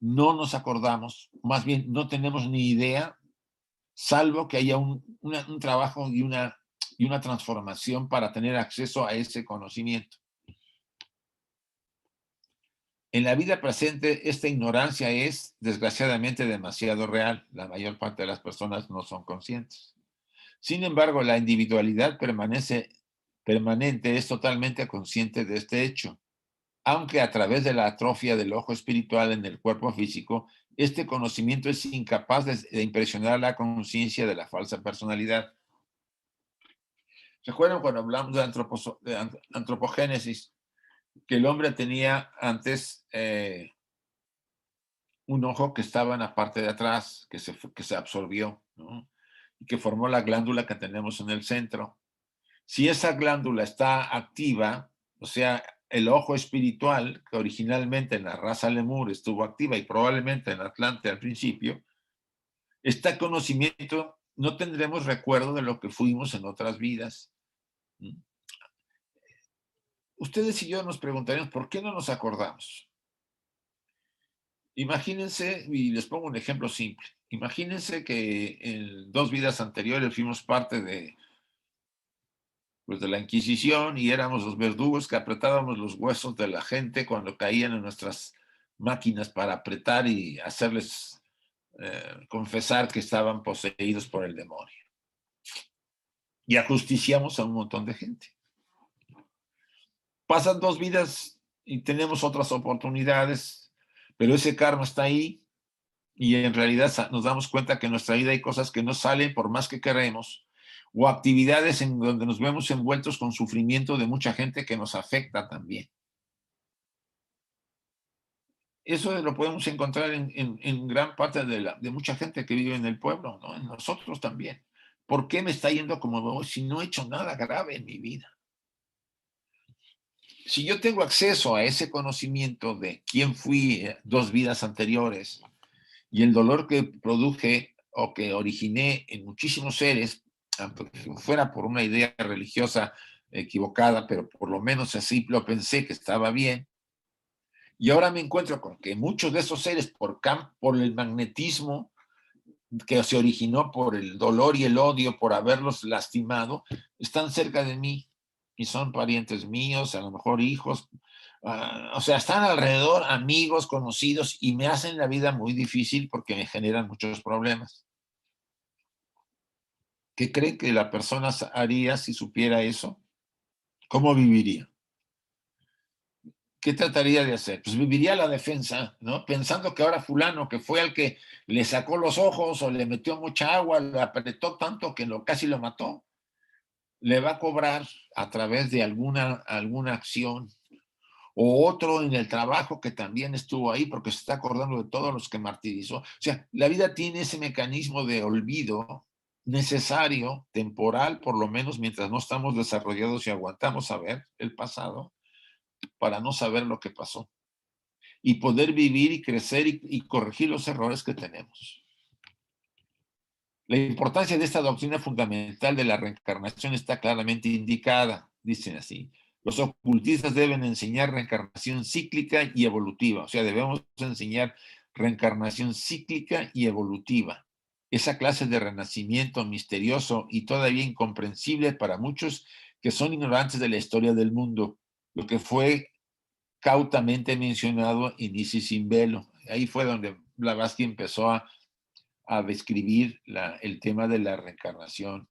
no nos acordamos, más bien no tenemos ni idea, salvo que haya un trabajo y una transformación para tener acceso a ese conocimiento. En la vida presente, esta ignorancia es, desgraciadamente, demasiado real. La mayor parte de las personas no son conscientes. Sin embargo, la individualidad permanente es totalmente consciente de este hecho, aunque a través de la atrofia del ojo espiritual en el cuerpo físico este conocimiento es incapaz de impresionar la conciencia de la falsa personalidad. ¿Recuerdan cuando hablamos de antropogénesis? Que el hombre tenía antes un ojo que estaba en la parte de atrás, que se absorbió, ¿no? Y que formó la glándula que tenemos en el centro. Si esa glándula está activa, o sea, el ojo espiritual, que originalmente en la raza lemur estuvo activa y probablemente en Atlante al principio, este conocimiento no tendremos recuerdo de lo que fuimos en otras vidas. Ustedes y yo nos preguntaríamos, ¿por qué no nos acordamos? Imagínense, y les pongo un ejemplo simple, imagínense que en 2 vidas anteriores fuimos parte de la Inquisición y éramos los verdugos que apretábamos los huesos de la gente cuando caían en nuestras máquinas para apretar y hacerles confesar que estaban poseídos por el demonio. Y ajusticiamos a un montón de gente. Pasan 2 vidas y tenemos otras oportunidades, pero ese karma está ahí y en realidad nos damos cuenta que en nuestra vida hay cosas que no salen por más que queremos, o actividades en donde nos vemos envueltos con sufrimiento de mucha gente que nos afecta también. Eso lo podemos encontrar en gran parte de mucha gente que vive en el pueblo, ¿no? En nosotros también. ¿Por qué me está yendo como voy si no he hecho nada grave en mi vida? Si yo tengo acceso a ese conocimiento de quién fui 2 vidas anteriores y el dolor que produje o que originé en muchísimos seres, aunque fuera por una idea religiosa equivocada, pero por lo menos así lo pensé que estaba bien, y ahora me encuentro con que muchos de esos seres, por el magnetismo que se originó por el dolor y el odio por haberlos lastimado, están cerca de mí y son parientes míos, a lo mejor hijos, o sea, están alrededor, amigos, conocidos, y me hacen la vida muy difícil porque me generan muchos problemas. ¿Qué cree que la persona haría si supiera eso? ¿Cómo viviría? ¿Qué trataría de hacer? Pues viviría a la defensa, ¿no? Pensando que ahora fulano, que fue el que le sacó los ojos o le metió mucha agua, le apretó tanto que casi lo mató, le va a cobrar a través de alguna acción. O otro en el trabajo que también estuvo ahí porque se está acordando de todos los que martirizó. O sea, la vida tiene ese mecanismo de olvido necesario, temporal, por lo menos mientras no estamos desarrollados y aguantamos saber el pasado, para no saber lo que pasó y poder vivir y crecer y corregir los errores que tenemos. La importancia de esta doctrina fundamental de la reencarnación está claramente indicada, dicen así. Los ocultistas deben enseñar reencarnación cíclica y evolutiva, o sea, debemos enseñar reencarnación cíclica y evolutiva. Esa clase de renacimiento misterioso y todavía incomprensible para muchos que son ignorantes de la historia del mundo, lo que fue cautamente mencionado en Isis sin velo. Ahí fue donde Blavatsky empezó a describir el tema de la reencarnación.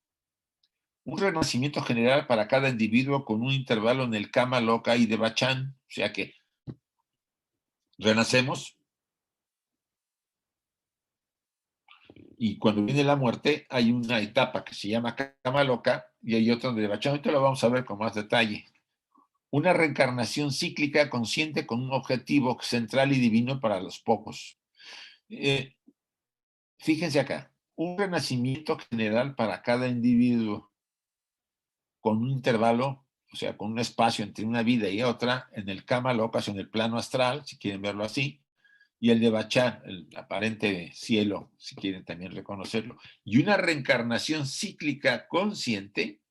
Un renacimiento general para cada individuo con un intervalo en el Kama Loka y de Bachan, o sea que renacemos y cuando viene la muerte hay una etapa que se llama Kama Loka y hay otra de Bachan. Ahorita lo vamos a ver con más detalle. Una reencarnación cíclica consciente con un objetivo central y divino para los pocos. Fíjense acá, un renacimiento general para cada individuo con un intervalo, o sea, con un espacio entre una vida y otra, en el Kama Loka, en el plano astral, si quieren verlo así, y el de Bachan, el aparente cielo, si quieren también reconocerlo, y una reencarnación cíclica consciente,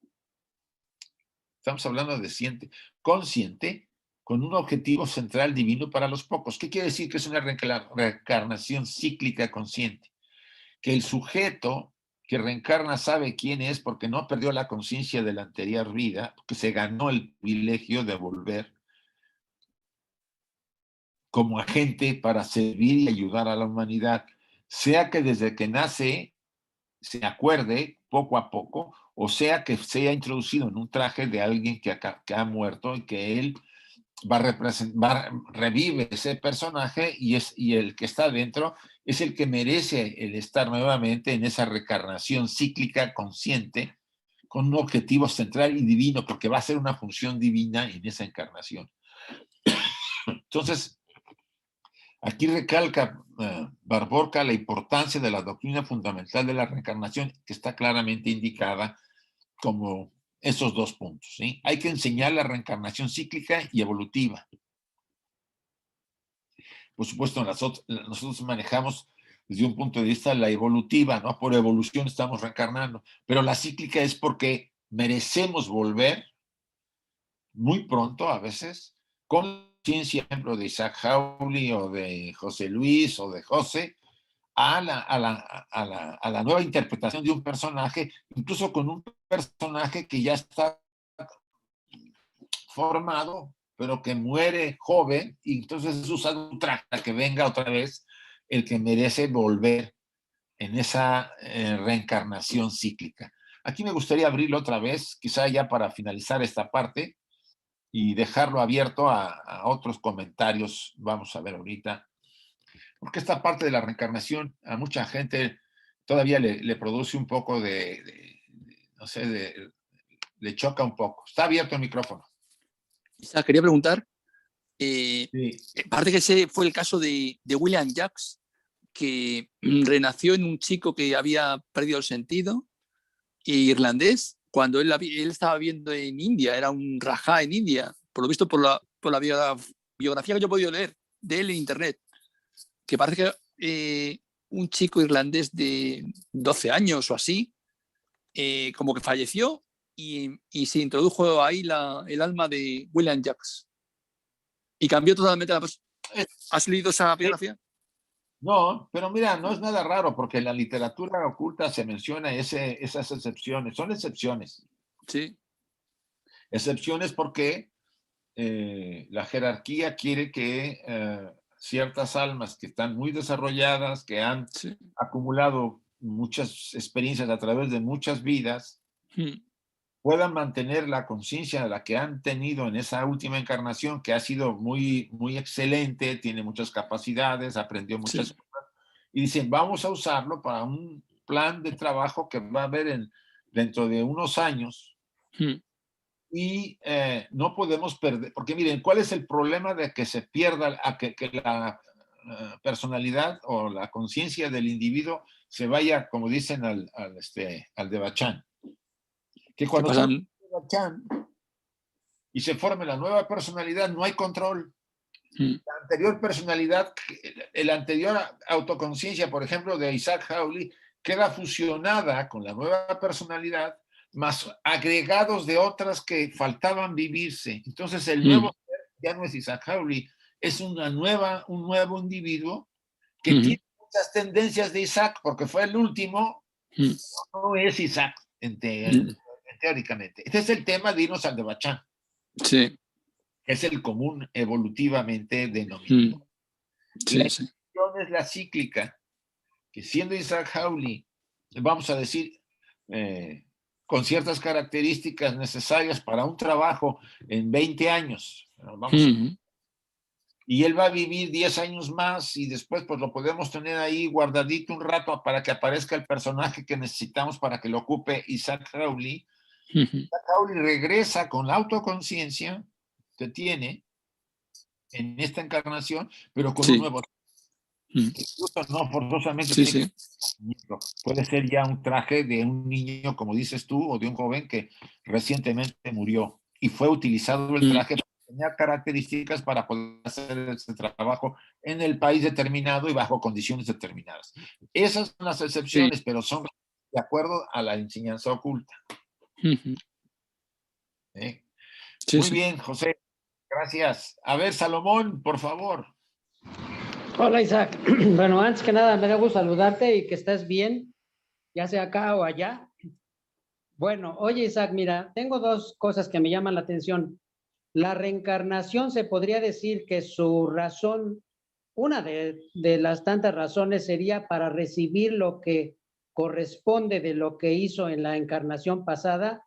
estamos hablando de consciente, con un objetivo central divino para los pocos. ¿Qué quiere decir que es una reencarnación cíclica consciente? Que el sujeto que reencarna sabe quién es porque no perdió la conciencia de la anterior vida, que se ganó el privilegio de volver como agente para servir y ayudar a la humanidad, sea que desde que nace se acuerde poco a poco, o sea que sea introducido en un traje de alguien que ha muerto y que él revive ese personaje y el que está dentro es el que merece el estar nuevamente en esa reencarnación cíclica consciente con un objetivo central y divino, porque va a ser una función divina en esa encarnación. Entonces, aquí recalca Barborca la importancia de la doctrina fundamental de la reencarnación, que está claramente indicada como esos dos puntos, ¿sí? Hay que enseñar la reencarnación cíclica y evolutiva. Por supuesto, nosotros manejamos desde un punto de vista la evolutiva, ¿no? Por evolución estamos reencarnando, pero la cíclica es porque merecemos volver muy pronto, a veces, con ciencia, por ejemplo, de Isaac Hawley o de José Luis o de José, a la nueva interpretación de un personaje, incluso con un personaje que ya está formado, pero que muere joven, y entonces es usado un traje para que venga otra vez el que merece volver en esa reencarnación cíclica. Aquí me gustaría abrirlo otra vez, quizá ya para finalizar esta parte, y dejarlo abierto a otros comentarios. Vamos a ver ahorita. Porque esta parte de la reencarnación a mucha gente todavía le produce un poco no sé, le choca un poco. Está abierto el micrófono. Isaac, quería preguntar, Sí. parece que ese fue el caso de William Jacques, que renació en un chico que había perdido el sentido, irlandés, cuando él estaba viviendo en India, era un rajá en India, por lo visto por la biografía que yo he podido leer de él en internet, que parece que un chico irlandés de 12 años o así, como que falleció y se introdujo ahí el alma de William Jacques y cambió totalmente la persona. ¿Has leído esa biografía? No, pero mira, no es nada raro, porque en la literatura oculta se menciona esas excepciones. Son excepciones. Sí. Excepciones porque la jerarquía quiere que ciertas almas que están muy desarrolladas, que han acumulado muchas experiencias a través de muchas vidas, puedan mantener la conciencia de la que han tenido en esa última encarnación, que ha sido muy, muy excelente, tiene muchas capacidades, aprendió muchas cosas, y dicen, vamos a usarlo para un plan de trabajo que va a haber dentro de unos años, y no podemos perder, porque miren, ¿cuál es el problema de que se pierda, que la personalidad o la conciencia del individuo se vaya, como dicen, al Devachan? Que cuando se Devachan y se forme la nueva personalidad, no hay control. La anterior personalidad, la anterior autoconciencia, por ejemplo, de Isaac Hawley, queda fusionada con la nueva personalidad, más agregados de otras que faltaban vivirse. Entonces el nuevo ser ya no es Isaac Hawley, es un nuevo individuo que tiene muchas tendencias de Isaac, porque fue el último, no es Isaac, teóricamente. Este es el tema de irnos al Devachan. Sí. Es el común evolutivamente denominado. La excepción es la cíclica, que siendo Isaac Hawley, vamos a decir, con ciertas características necesarias para un trabajo en 20 años, y él va a vivir 10 años más y después pues lo podemos tener ahí guardadito un rato para que aparezca el personaje que necesitamos para que lo ocupe Isaac Hawley. Isaac Hawley regresa con la autoconciencia que tiene en esta encarnación, pero con un nuevo incluso no forzosamente puede ser ya un traje de un niño, como dices tú, o de un joven que recientemente murió y fue utilizado el traje para tener características para poder hacer ese trabajo en el país determinado y bajo condiciones determinadas. Esas son las excepciones, pero son de acuerdo a la enseñanza oculta. Muy bien, José. Gracias. A ver, Salomón, por favor. Hola, Isaac. Bueno, antes que nada, me da gusto saludarte y que estés bien, ya sea acá o allá. Bueno, oye, Isaac, mira, tengo dos cosas que me llaman la atención. La reencarnación, se podría decir que su razón, una de las tantas razones sería para recibir lo que corresponde de lo que hizo en la encarnación pasada.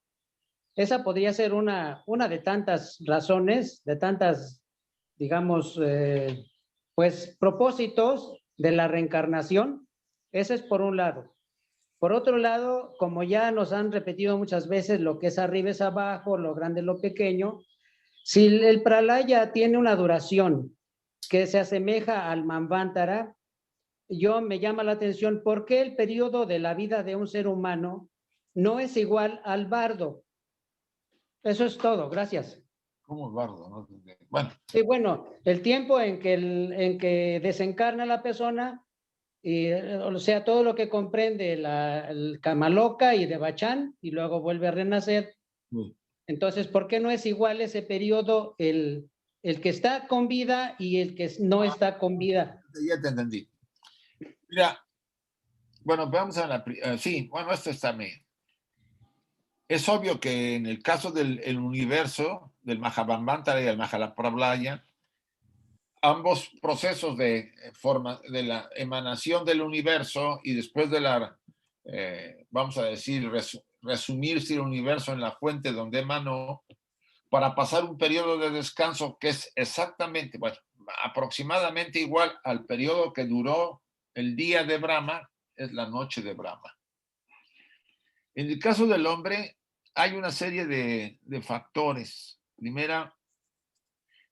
Esa podría ser una de tantas razones, de tantas digamos, pues propósitos de la reencarnación. Ese es por un lado. Por otro lado, como ya nos han repetido muchas veces, lo que es arriba es abajo, lo grande es lo pequeño. Si el pralaya tiene una duración que se asemeja al manvantara, yo me llama la atención por qué el periodo de la vida de un ser humano no es igual al bardo. Eso es todo, gracias. ¿Cómo bardo? ¿No? Bueno. Sí, bueno, el tiempo en que desencarna la persona, y, o sea, todo lo que comprende el Kamaloka y de Bachán, y luego vuelve a renacer. Entonces, ¿por qué no es igual ese periodo el que está con vida y el que no está con vida? Ya te entendí. Mira, bueno, vamos a la... sí, bueno, esto está bien. Es obvio que en el caso del universo, del Mahabharata y del Mahapralaya, ambos procesos de la emanación del universo y después de la, vamos a decir, resumirse el universo en la fuente donde emanó, para pasar un periodo de descanso que es exactamente, bueno, aproximadamente igual al periodo que duró el día de Brahma, es la noche de Brahma. En el caso del hombre, hay una serie de factores. Primera,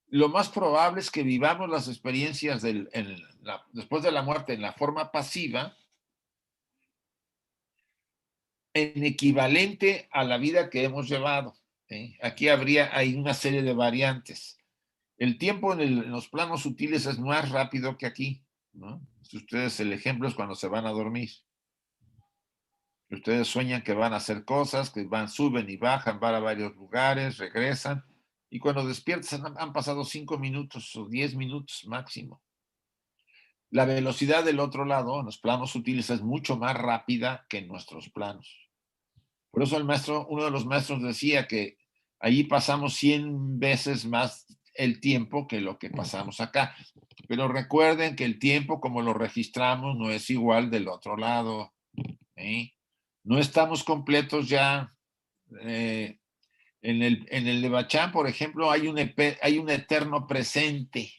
lo más probable es que vivamos las experiencias después de la muerte en la forma pasiva, en equivalente a la vida que hemos llevado. Aquí hay una serie de variantes. El tiempo en los planos sutiles es más rápido que aquí, ¿no? Si ustedes, el ejemplo es cuando se van a dormir. Ustedes sueñan que van a hacer cosas, que suben y bajan, van a varios lugares, regresan, y cuando despiertan han pasado 5 minutos o 10 minutos máximo. La velocidad del otro lado, en los planos sutiles, es mucho más rápida que en nuestros planos. Por eso uno de los maestros decía que allí pasamos 100 veces más el tiempo que lo que pasamos acá. Pero recuerden que el tiempo, como lo registramos, no es igual del otro lado. No estamos completos ya. En el de Bachán, por ejemplo, hay un eterno presente.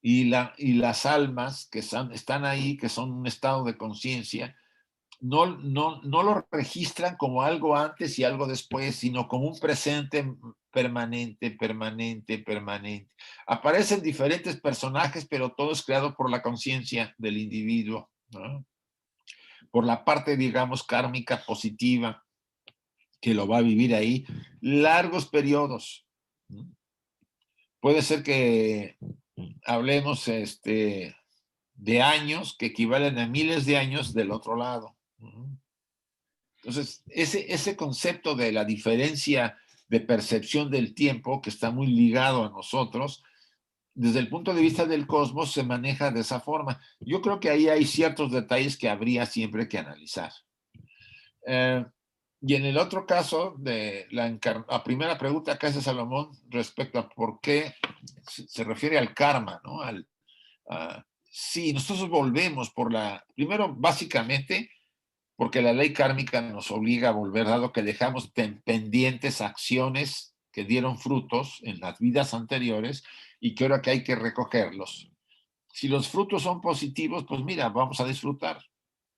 Y las almas que están ahí, que son un estado de conciencia, no lo registran como algo antes y algo después, sino como un presente permanente. Aparecen diferentes personajes, pero todo es creado por la conciencia del individuo, ¿no? Por la parte, digamos, kármica positiva, que lo va a vivir ahí largos periodos. Puede ser que hablemos de años que equivalen a miles de años del otro lado. Entonces, ese concepto de la diferencia de percepción del tiempo, que está muy ligado a nosotros, desde el punto de vista del cosmos se maneja de esa forma. Yo creo que ahí hay ciertos detalles que habría siempre que analizar. Y en el otro caso, de la primera pregunta que hace Salomón respecto a por qué se refiere al karma, ¿no? Sí, nosotros volvemos primero, básicamente, porque la ley kármica nos obliga a volver, dado que dejamos pendientes acciones que dieron frutos en las vidas anteriores y que ahora que hay que recogerlos. Si los frutos son positivos, pues mira, vamos a disfrutar.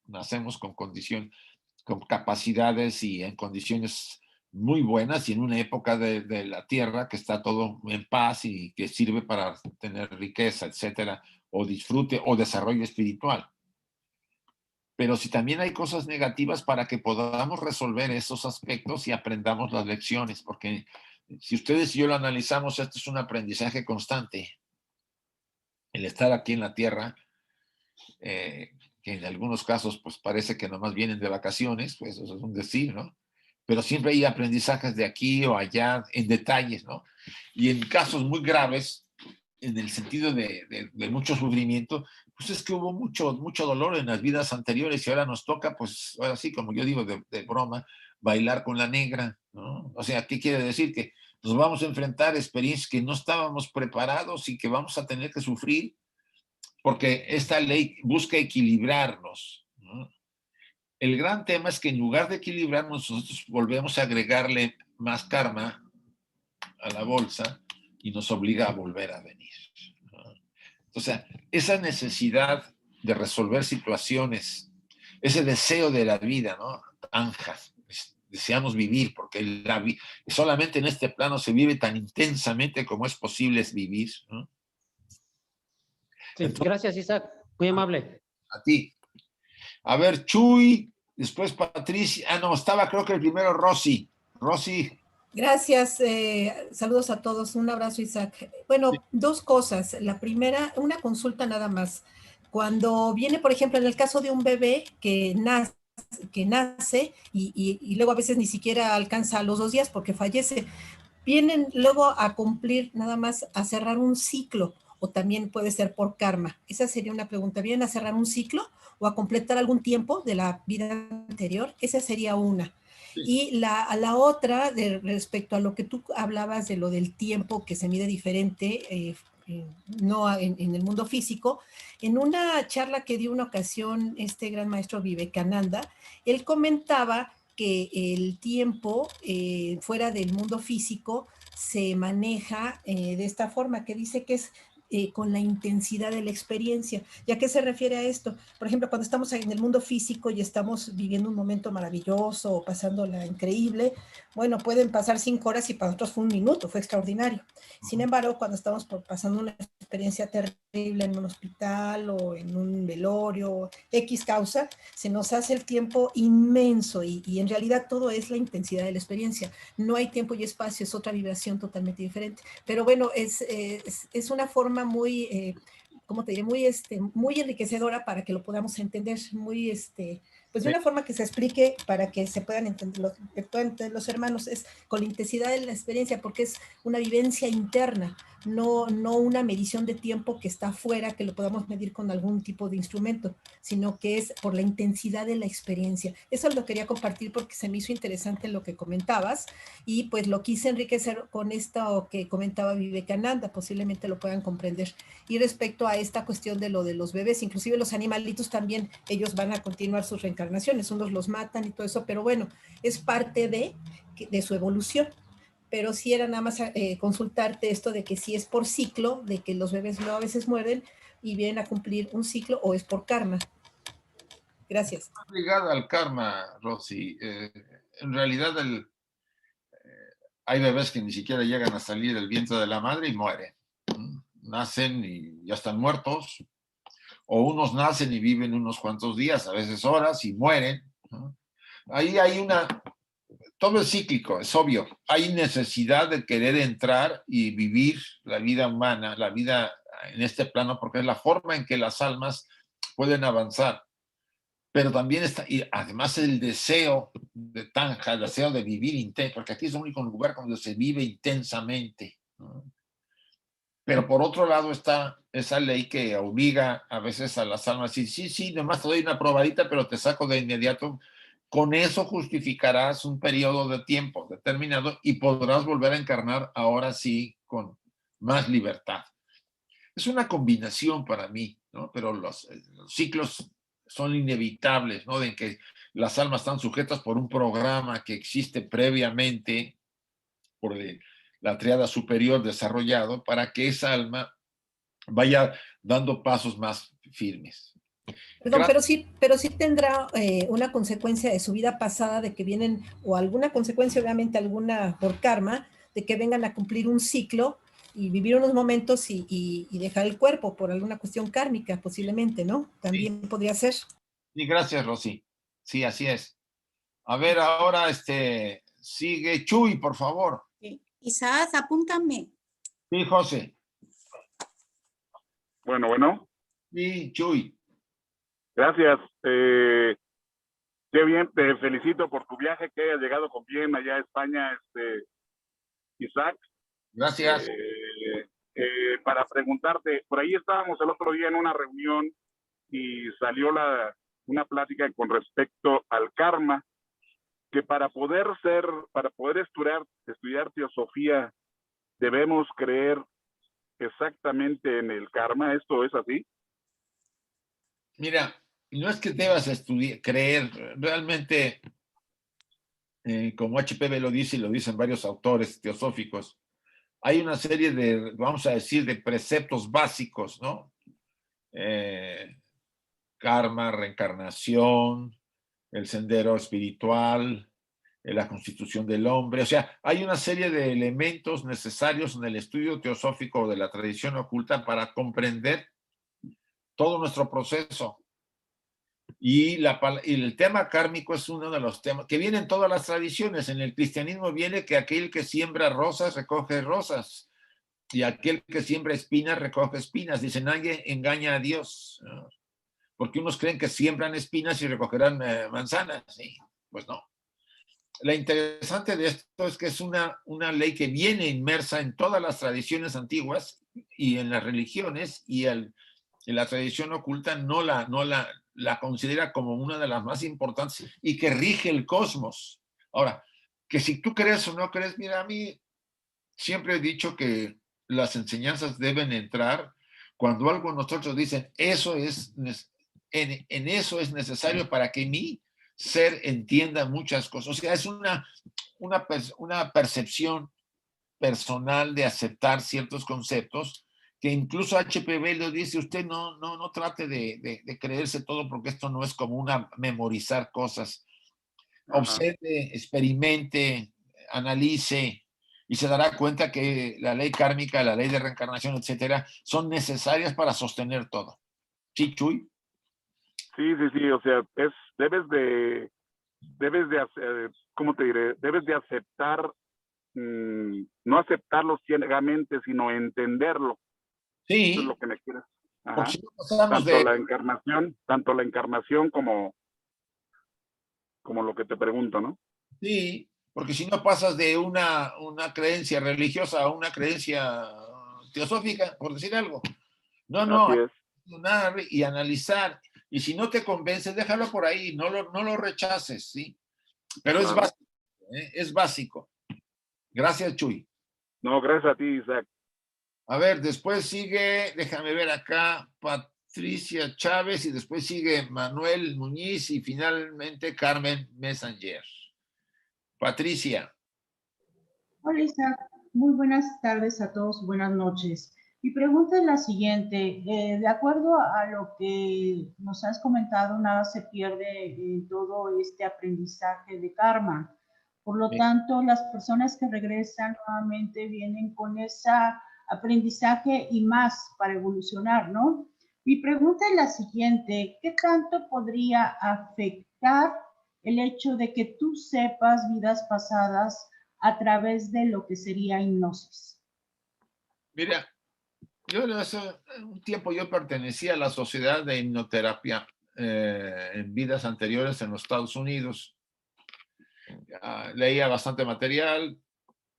Nacemos con capacidades y en condiciones muy buenas y en una época de la tierra que está todo en paz y que sirve para tener riqueza, etcétera, o disfrute o desarrollo espiritual. Pero si también hay cosas negativas, para que podamos resolver esos aspectos y aprendamos las lecciones, porque si ustedes y yo lo analizamos, esto es un aprendizaje constante. El estar aquí en la tierra, que en algunos casos pues parece que nomás vienen de vacaciones, pues eso es un decir, ¿no? Pero siempre hay aprendizajes de aquí o allá en detalles, ¿no? Y en casos muy graves, en el sentido de mucho sufrimiento, pues es que hubo mucho dolor en las vidas anteriores y ahora nos toca, pues ahora sí, como yo digo de broma, bailar con la negra, ¿no? O sea, ¿qué quiere decir? Que nos vamos a enfrentar a experiencias que no estábamos preparados y que vamos a tener que sufrir, porque esta ley busca equilibrarnos, ¿no? El gran tema es que en lugar de equilibrarnos, nosotros volvemos a agregarle más karma a la bolsa, y nos obliga a volver a venir. O sea, esa necesidad de resolver situaciones, ese deseo de la vida, ¿no? Tanja, deseamos vivir, porque solamente en este plano se vive tan intensamente como es posible vivir, ¿no? Sí, entonces, gracias, Isaac. Muy amable. A ti. A ver, Chuy, después Patricia. Ah, no, estaba creo que el primero Rosy. Rosy. Gracias, saludos a todos, un abrazo, Isaac. Bueno, dos cosas. La primera, una consulta nada más. Cuando viene, por ejemplo, en el caso de un bebé que nace y luego a veces ni siquiera alcanza los 2 días porque fallece, vienen luego a cumplir nada más a cerrar un ciclo o también puede ser por karma. Esa sería una pregunta. ¿Vienen a cerrar un ciclo o a completar algún tiempo de la vida anterior? Esa sería una. Y la otra, respecto a lo que tú hablabas de lo del tiempo que se mide diferente, no en el mundo físico, en una charla que dio una ocasión este gran maestro Vivekananda, él comentaba que el tiempo fuera del mundo físico se maneja de esta forma, que dice que es con la intensidad de la experiencia. ¿Y a qué se refiere a esto? Por ejemplo, cuando estamos en el mundo físico y estamos viviendo un momento maravilloso o pasándola increíble, bueno, pueden pasar 5 horas y para nosotros fue 1 minuto, fue extraordinario. Sin embargo, cuando estamos pasando una experiencia terrible en un hospital o en un velorio, X causa, se nos hace el tiempo inmenso y en realidad todo es la intensidad de la experiencia. No hay tiempo y espacio, es otra vibración totalmente diferente. Pero bueno, es una forma muy, ¿cómo te diré? Muy enriquecedora para que lo podamos entender, muy, pues de una forma que se explique para que se puedan entender, los hermanos, es con la intensidad de la experiencia, porque es una vivencia interna, no una medición de tiempo que está afuera, que lo podamos medir con algún tipo de instrumento, sino que es por la intensidad de la experiencia. Eso lo quería compartir porque se me hizo interesante lo que comentabas y pues lo quise enriquecer con esto que comentaba Vivekananda, posiblemente lo puedan comprender. Y respecto a esta cuestión de lo de los bebés, inclusive los animalitos también, ellos van a continuar sus reencarnaciones, unos los matan y todo eso, pero bueno, es parte de su evolución. Pero sí era nada más consultarte esto de que si es por ciclo, de que los bebés luego a veces mueren y vienen a cumplir un ciclo o es por karma. Gracias. Está ligado al karma, Rosy. En realidad hay bebés que ni siquiera llegan a salir del vientre de la madre y mueren. Nacen y ya están muertos, o unos nacen y viven unos cuantos días, a veces horas, y mueren. Ahí hay todo es cíclico, es obvio. Hay necesidad de querer entrar y vivir la vida humana, la vida en este plano, porque es la forma en que las almas pueden avanzar. Pero también está, y además el deseo de Tanja, el deseo de vivir intenso, porque aquí es el único lugar donde se vive intensamente, ¿no? Pero por otro lado está esa ley que obliga a veces a las almas a decir, sí, nomás te doy una probadita, pero te saco de inmediato. Con eso justificarás un periodo de tiempo determinado y podrás volver a encarnar ahora sí con más libertad. Es una combinación para mí, ¿no? Pero los ciclos son inevitables, ¿no? De que las almas están sujetas por un programa que existe previamente por la triada superior desarrollado para que esa alma vaya dando pasos más firmes. Perdón, pero sí tendrá una consecuencia de su vida pasada de que vienen, o alguna consecuencia, obviamente alguna por karma, de que vengan a cumplir un ciclo y vivir unos momentos y dejar el cuerpo por alguna cuestión kármica, posiblemente, ¿no? También sí. Podría ser. Sí, gracias, Rosy. Sí, así es. A ver, ahora sigue Chuy, por favor. Sí. Isaac, apúntame. Sí, José. Bueno. Sí, Chuy. Gracias. Qué bien, te felicito por tu viaje, que hayas llegado con bien allá a España, Isaac. Gracias. Para preguntarte, por ahí estábamos el otro día en una reunión y salió una plática con respecto al karma, que para poder estudiar teosofía debemos creer exactamente en el karma. ¿Esto es así? Mira, no es que debas creer, realmente, como H.P. lo dice y lo dicen varios autores teosóficos, hay una serie de, vamos a decir, de preceptos básicos, ¿no? Karma, reencarnación, el sendero espiritual, la constitución del hombre. O sea, hay una serie de elementos necesarios en el estudio teosófico de la tradición oculta para comprender todo nuestro proceso. Y el tema kármico es uno de los temas que viene en todas las tradiciones. En el cristianismo viene que aquel que siembra rosas recoge rosas, y aquel que siembra espinas recoge espinas. Dice, nadie engaña a Dios, ¿no? Porque unos creen que siembran espinas y recogerán manzanas. ¿Sí? Pues no. Lo interesante de esto es que es una ley que viene inmersa en todas las tradiciones antiguas y en las religiones, y en la tradición oculta no la considera como una de las más importantes y que rige el cosmos. Ahora, que si tú crees o no crees, mira, a mí siempre he dicho que las enseñanzas deben entrar cuando algo nosotros dicen, eso es, en eso es necesario para que mi ser entienda muchas cosas. O sea, es una percepción personal de aceptar ciertos conceptos que incluso HPV lo dice, usted no trate de creerse todo, porque esto no es como memorizar cosas. Observe, experimente, analice, y se dará cuenta que la ley kármica, la ley de reencarnación, etcétera, son necesarias para sostener todo. ¿Sí, Chuy? Sí, o sea, debes de ¿cómo te diré? Debes de aceptar, no aceptarlo ciegamente, sino entenderlo. Sí. Eso es lo que me quieres. Si no tanto la encarnación como lo que te pregunto, ¿no? Sí, porque si no pasas de una creencia religiosa a una creencia teosófica, por decir algo. No, hay que cuestionar y analizar. Y si no te convence, déjalo por ahí, no lo rechaces, ¿sí? Pero es básico, es básico. Gracias, Chuy. No, gracias a ti, Isaac. A ver, después sigue, déjame ver acá, Patricia Chávez, y después sigue Manuel Muñiz y finalmente Carmen Messenger. Patricia. Hola, Isaac. Muy buenas tardes a todos, buenas noches. Mi pregunta es la siguiente. De acuerdo a lo que nos has comentado, nada se pierde en todo este aprendizaje de karma. Por lo tanto, las personas que regresan nuevamente vienen con ese aprendizaje y más para evolucionar, ¿no? Mi pregunta es la siguiente. ¿Qué tanto podría afectar el hecho de que tú sepas vidas pasadas a través de lo que sería hipnosis? Mira, yo hace un tiempo yo pertenecía a la Sociedad de Hipnoterapia en vidas anteriores en los Estados Unidos. Leía bastante material,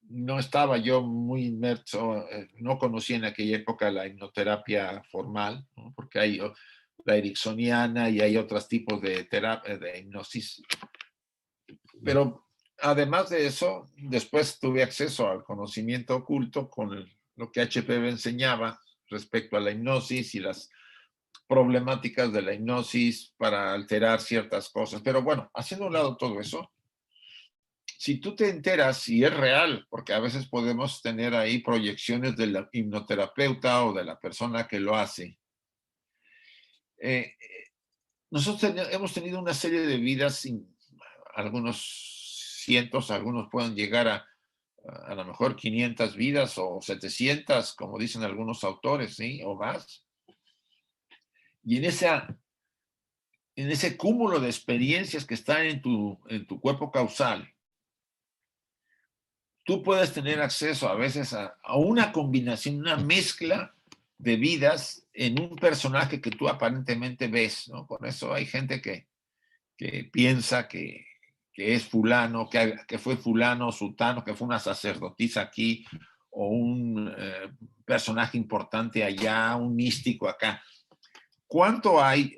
no estaba yo muy inmerso, no conocía en aquella época la hipnoterapia formal, ¿no? Porque hay la ericksoniana y hay otros tipos de terapia, de hipnosis. Pero además de eso, después tuve acceso al conocimiento oculto con lo que HPV enseñaba respecto a la hipnosis y las problemáticas de la hipnosis para alterar ciertas cosas. Pero bueno, haciendo a un lado todo eso, si tú te enteras, y es real, porque a veces podemos tener ahí proyecciones del hipnoterapeuta o de la persona que lo hace. Nosotros hemos tenido una serie de vidas, algunos cientos, algunos pueden llegar a lo mejor 500 vidas o 700, como dicen algunos autores, ¿sí? O más. Y en ese cúmulo de experiencias que están en tu cuerpo causal, tú puedes tener acceso a veces a una combinación, una mezcla de vidas en un personaje que tú aparentemente ves, ¿no? Por eso hay gente que piensa que es fulano, que fue fulano, sultano, que fue una sacerdotisa aquí, o un personaje importante allá, un místico acá. ¿Cuánto hay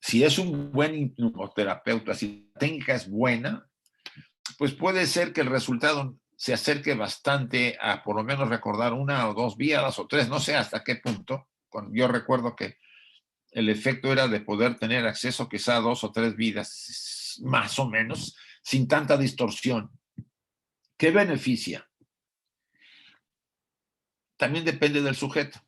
si es un buen hipnoterapeuta, si la técnica es buena, pues puede ser que el resultado se acerque bastante a por lo menos recordar una o dos vidas o tres, no sé hasta qué punto. Yo recuerdo que el efecto era de poder tener acceso quizá a 2 o 3 vidas, más o menos, sin tanta distorsión. ¿Qué beneficia? también depende del sujeto.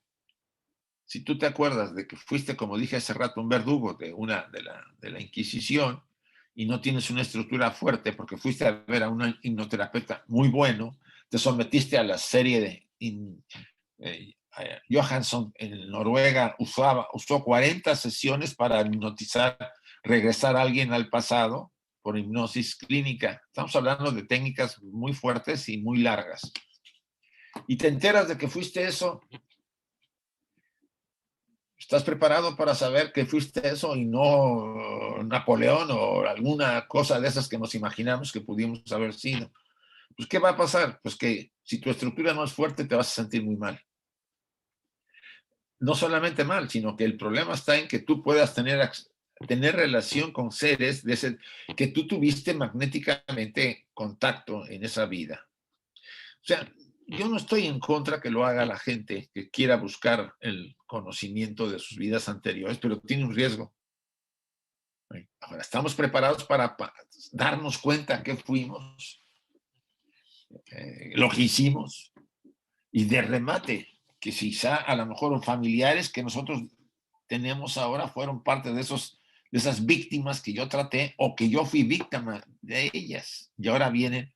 Si tú te acuerdas de que fuiste, como dije hace rato, un verdugo de la Inquisición y no tienes una estructura fuerte porque fuiste a ver a un hipnoterapeuta muy bueno, te sometiste a la serie de Johansson en Noruega, usó 40 sesiones para hipnotizar, regresar a alguien al pasado por hipnosis clínica. Estamos hablando de técnicas muy fuertes y muy largas. Y te enteras de que fuiste eso. ¿Estás preparado para saber que fuiste eso y no Napoleón o alguna cosa de esas que nos imaginamos que pudimos haber sido? Pues, ¿qué va a pasar? Pues que si tu estructura no es fuerte, te vas a sentir muy mal. No solamente mal, sino que el problema está en que tú puedas tener relación con seres que tú tuviste magnéticamente contacto en esa vida. O sea, yo no estoy en contra que lo haga la gente que quiera buscar el conocimiento de sus vidas anteriores, pero tiene un riesgo. Ahora, estamos preparados para darnos cuenta que fuimos, lo que hicimos, y de remate, que quizá a lo mejor familiares que nosotros tenemos ahora fueron parte de esas víctimas que yo traté o que yo fui víctima de ellas, y ahora vienen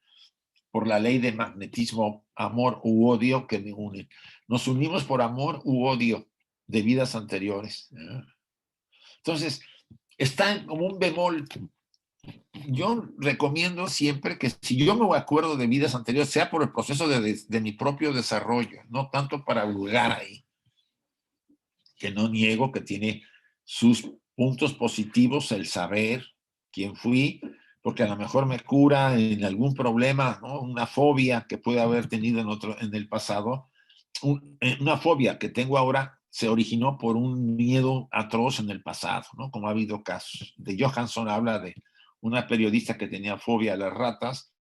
por la ley de magnetismo, amor u odio que me unen. Nos unimos por amor u odio de vidas anteriores. Entonces, está como un bemol. Yo recomiendo siempre que si yo me acuerdo de vidas anteriores, sea por el proceso de mi propio desarrollo, no tanto para hurgar ahí, que no niego que tiene sus puntos positivos el saber quién fui, porque a lo mejor me cura en algún problema, ¿no? Una fobia que puede haber tenido en el pasado. Una fobia que tengo ahora se originó por un miedo atroz en el pasado, ¿no? Como ha habido casos. De Johansson habla de una periodista que tenía fobia a las ratas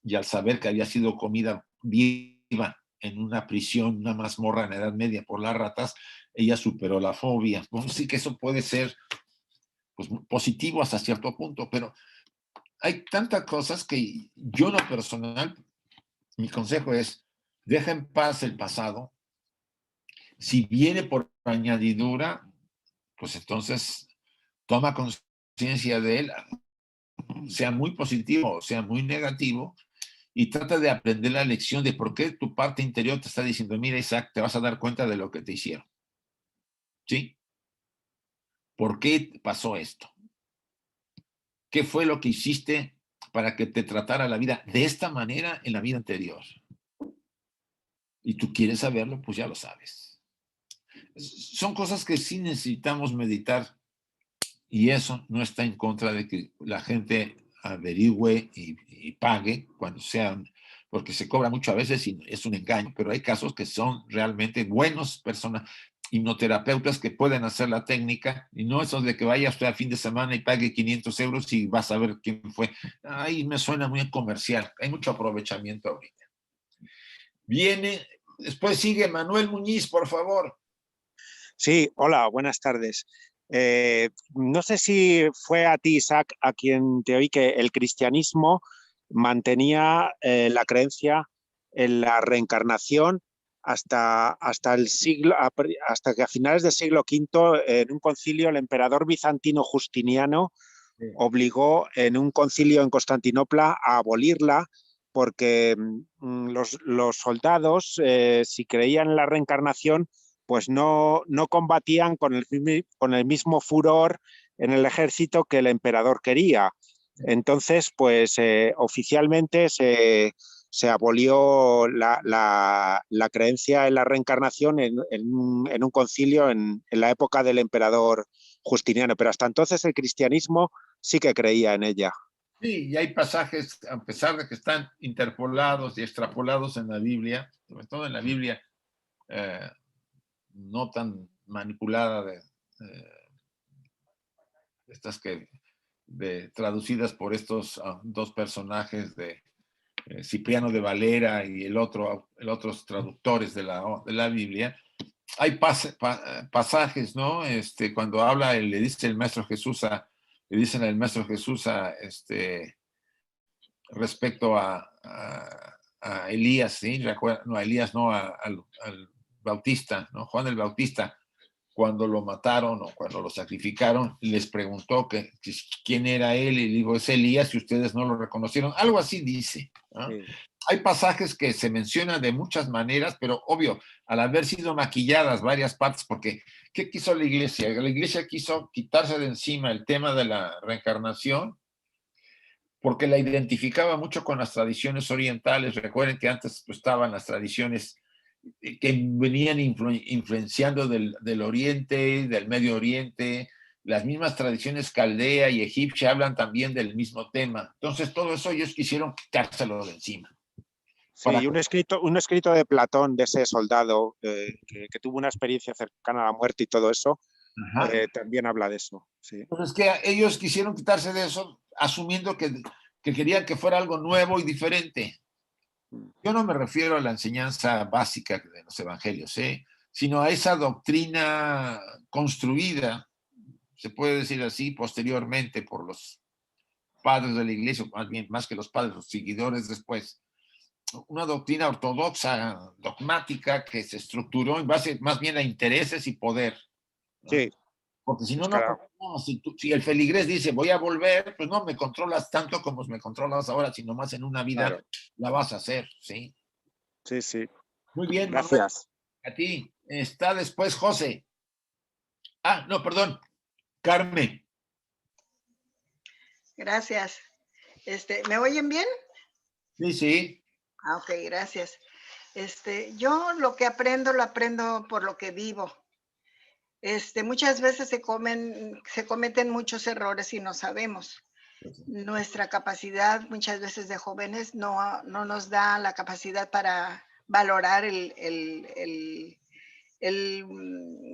y al saber que había sido comida viva en una prisión, una mazmorra en la Edad Media por las ratas, ella superó la fobia. Bueno, sí que eso puede ser pues, positivo hasta cierto punto, pero hay tantas cosas que yo en lo personal, mi consejo es, deja en paz el pasado. Si viene por añadidura, pues entonces toma conciencia de él, sea muy positivo o sea muy negativo, y trata de aprender la lección de por qué tu parte interior te está diciendo, mira, Isaac, te vas a dar cuenta de lo que te hicieron. ¿Sí? ¿Por qué pasó esto? ¿Qué fue lo que hiciste para que te tratara la vida de esta manera en la vida anterior? Y tú quieres saberlo, pues ya lo sabes. Son cosas que sí necesitamos meditar, y eso no está en contra de que la gente averigüe y pague cuando sean, porque se cobra mucho a veces y es un engaño, pero hay casos que son realmente buenos personas, hipnoterapeutas que pueden hacer la técnica, y no eso de que vaya usted a fin de semana y pague 500 euros y vas a ver quién fue. Ahí me suena muy comercial, hay mucho aprovechamiento ahorita. Después sigue Manuel Muñiz, por favor. Sí, hola, buenas tardes. No sé si fue a ti, Isaac, a quien te oí que el cristianismo mantenía la creencia en la reencarnación hasta que a finales del siglo V, en un concilio, el emperador bizantino Justiniano obligó en un concilio en Constantinopla a abolirla, porque los soldados, si creían en la reencarnación, pues no combatían con el mismo furor en el ejército que el emperador quería. Entonces, pues oficialmente se abolió la creencia en la reencarnación en un concilio en la época del emperador Justiniano, pero hasta entonces el cristianismo sí que creía en ella. Sí, y hay pasajes, a pesar de que están interpolados y extrapolados en la Biblia, sobre todo en la Biblia no tan manipulada estas traducidas por estos dos personajes de Cipriano de Valera y otros traductores de la Biblia. Hay pasajes, ¿no? Cuando habla, le dicen al Maestro Jesús respecto a Elías, ¿sí? No, a Elías no, al Bautista, ¿no? Juan el Bautista, cuando lo mataron o cuando lo sacrificaron, les preguntó quién era él y dijo, es Elías y ustedes no lo reconocieron. Algo así dice, ¿no? Sí. Hay pasajes que se mencionan de muchas maneras, pero obvio, al haber sido maquilladas varias partes, porque ¿qué quiso la iglesia? La iglesia quiso quitarse de encima el tema de la reencarnación, porque la identificaba mucho con las tradiciones orientales. Recuerden que antes pues, estaban las tradiciones que venían influenciando del Oriente, del Medio Oriente. Las mismas tradiciones caldea y egipcia hablan también del mismo tema. Entonces, todo eso ellos quisieron quitárselo de encima. Sí, y un escrito de Platón, de ese soldado que tuvo una experiencia cercana a la muerte y todo eso, también habla de eso. Sí. Pues es que ellos quisieron quitarse de eso, asumiendo que querían que fuera algo nuevo y diferente. Yo no me refiero a la enseñanza básica de los evangelios, sino a esa doctrina construida, se puede decir así, posteriormente por los padres de la iglesia, más que los padres, los seguidores después. Una doctrina ortodoxa, dogmática, que se estructuró en base más bien a intereses y poder, ¿no? Sí. Porque si no, si el feligrés dice voy a volver, pues no me controlas tanto como me controlas ahora, sino más en una vida claro. La vas a hacer, ¿sí? Sí, sí. Muy bien, gracias. Manuel, a ti. Está después José. Ah, no, perdón. Carmen. Gracias. ¿Me oyen bien? Sí, sí. Ah, ok, gracias. Yo lo que aprendo, lo aprendo por lo que vivo. Muchas veces se cometen muchos errores y no sabemos. Nuestra capacidad muchas veces de jóvenes no nos da la capacidad para valorar el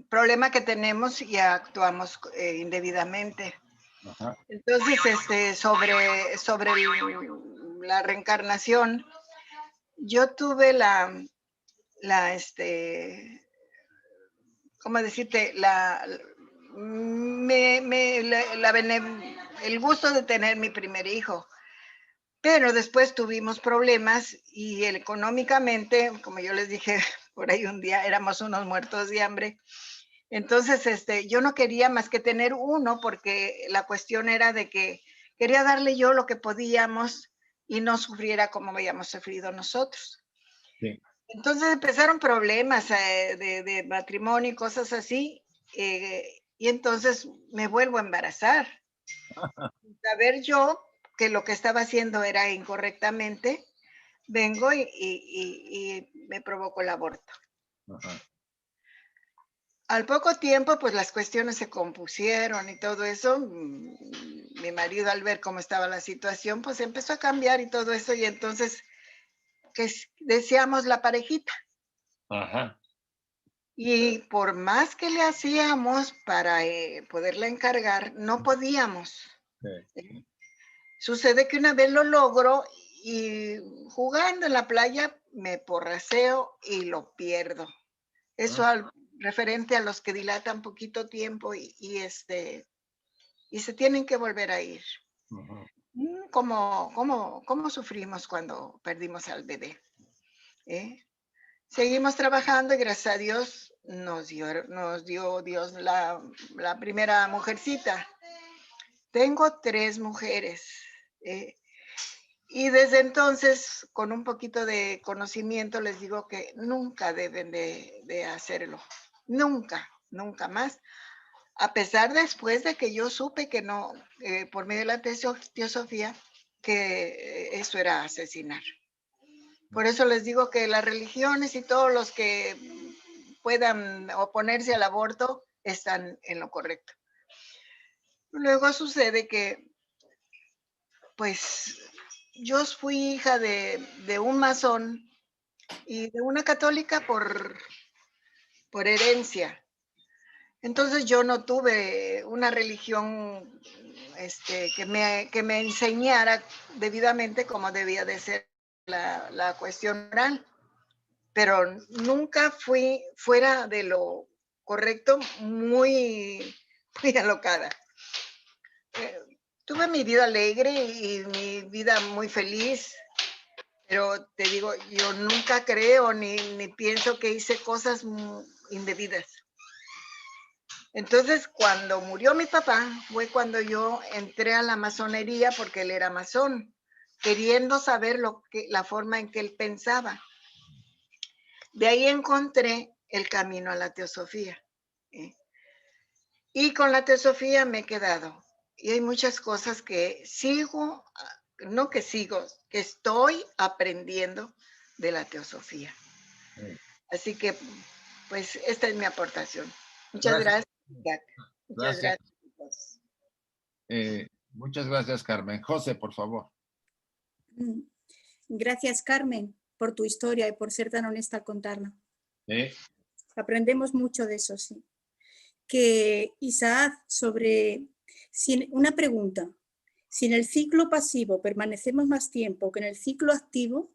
problema que tenemos y actuamos indebidamente. Ajá. Entonces, sobre la reencarnación, yo tuve ¿cómo decirte? El gusto de tener mi primer hijo, pero después tuvimos problemas y económicamente, como yo les dije por ahí un día, éramos unos muertos de hambre. Entonces, yo no quería más que tener uno porque la cuestión era de que quería darle yo lo que podíamos y no sufriera como habíamos sufrido nosotros. Sí. Entonces empezaron problemas de matrimonio y cosas así, y entonces me vuelvo a embarazar. Saber yo que lo que estaba haciendo era incorrectamente, vengo y me provoco el aborto. Ajá. Al poco tiempo, pues las cuestiones se compusieron y todo eso. Mi marido, al ver cómo estaba la situación, pues empezó a cambiar y todo eso, y entonces que deseamos la parejita. Ajá. Y por más que le hacíamos para poderla encargar, no podíamos. Sí. Sucede que una vez lo logro y jugando en la playa me porraseo y lo pierdo. Eso referente a los que dilatan poquito tiempo y se tienen que volver a ir. ¿Cómo sufrimos cuando perdimos al bebé? Seguimos trabajando y gracias a Dios nos dio Dios la primera mujercita. Tengo 3 mujeres. Y desde entonces, con un poquito de conocimiento, les digo que nunca deben de hacerlo. Nunca, nunca más. A pesar después de que yo supe que no, por medio de la teosofía, que eso era asesinar. Por eso les digo que las religiones y todos los que puedan oponerse al aborto están en lo correcto. Luego sucede que, pues, yo fui hija de un masón y de una católica por herencia. Entonces yo no tuve una religión que me enseñara debidamente cómo debía de ser la cuestión moral, pero nunca fui fuera de lo correcto, muy alocada. Tuve mi vida alegre y mi vida muy feliz, Pero te digo, yo nunca creo ni pienso que hice cosas indebidas. Entonces, cuando murió mi papá, fue cuando yo entré a la masonería, porque él era masón, queriendo saber la forma en que él pensaba. De ahí encontré el camino a la teosofía. Y con la teosofía me he quedado. Y hay muchas cosas que sigo, no que sigo, que estoy aprendiendo de la teosofía. Así que, pues, esta es mi aportación. Muchas gracias, Jack. Muchas gracias. Muchas gracias, Carmen. José, por favor. Gracias, Carmen, por tu historia y por ser tan honesta al contarla. Aprendemos mucho de eso, sí. Que Isaac, una pregunta. Si en el ciclo pasivo permanecemos más tiempo que en el ciclo activo,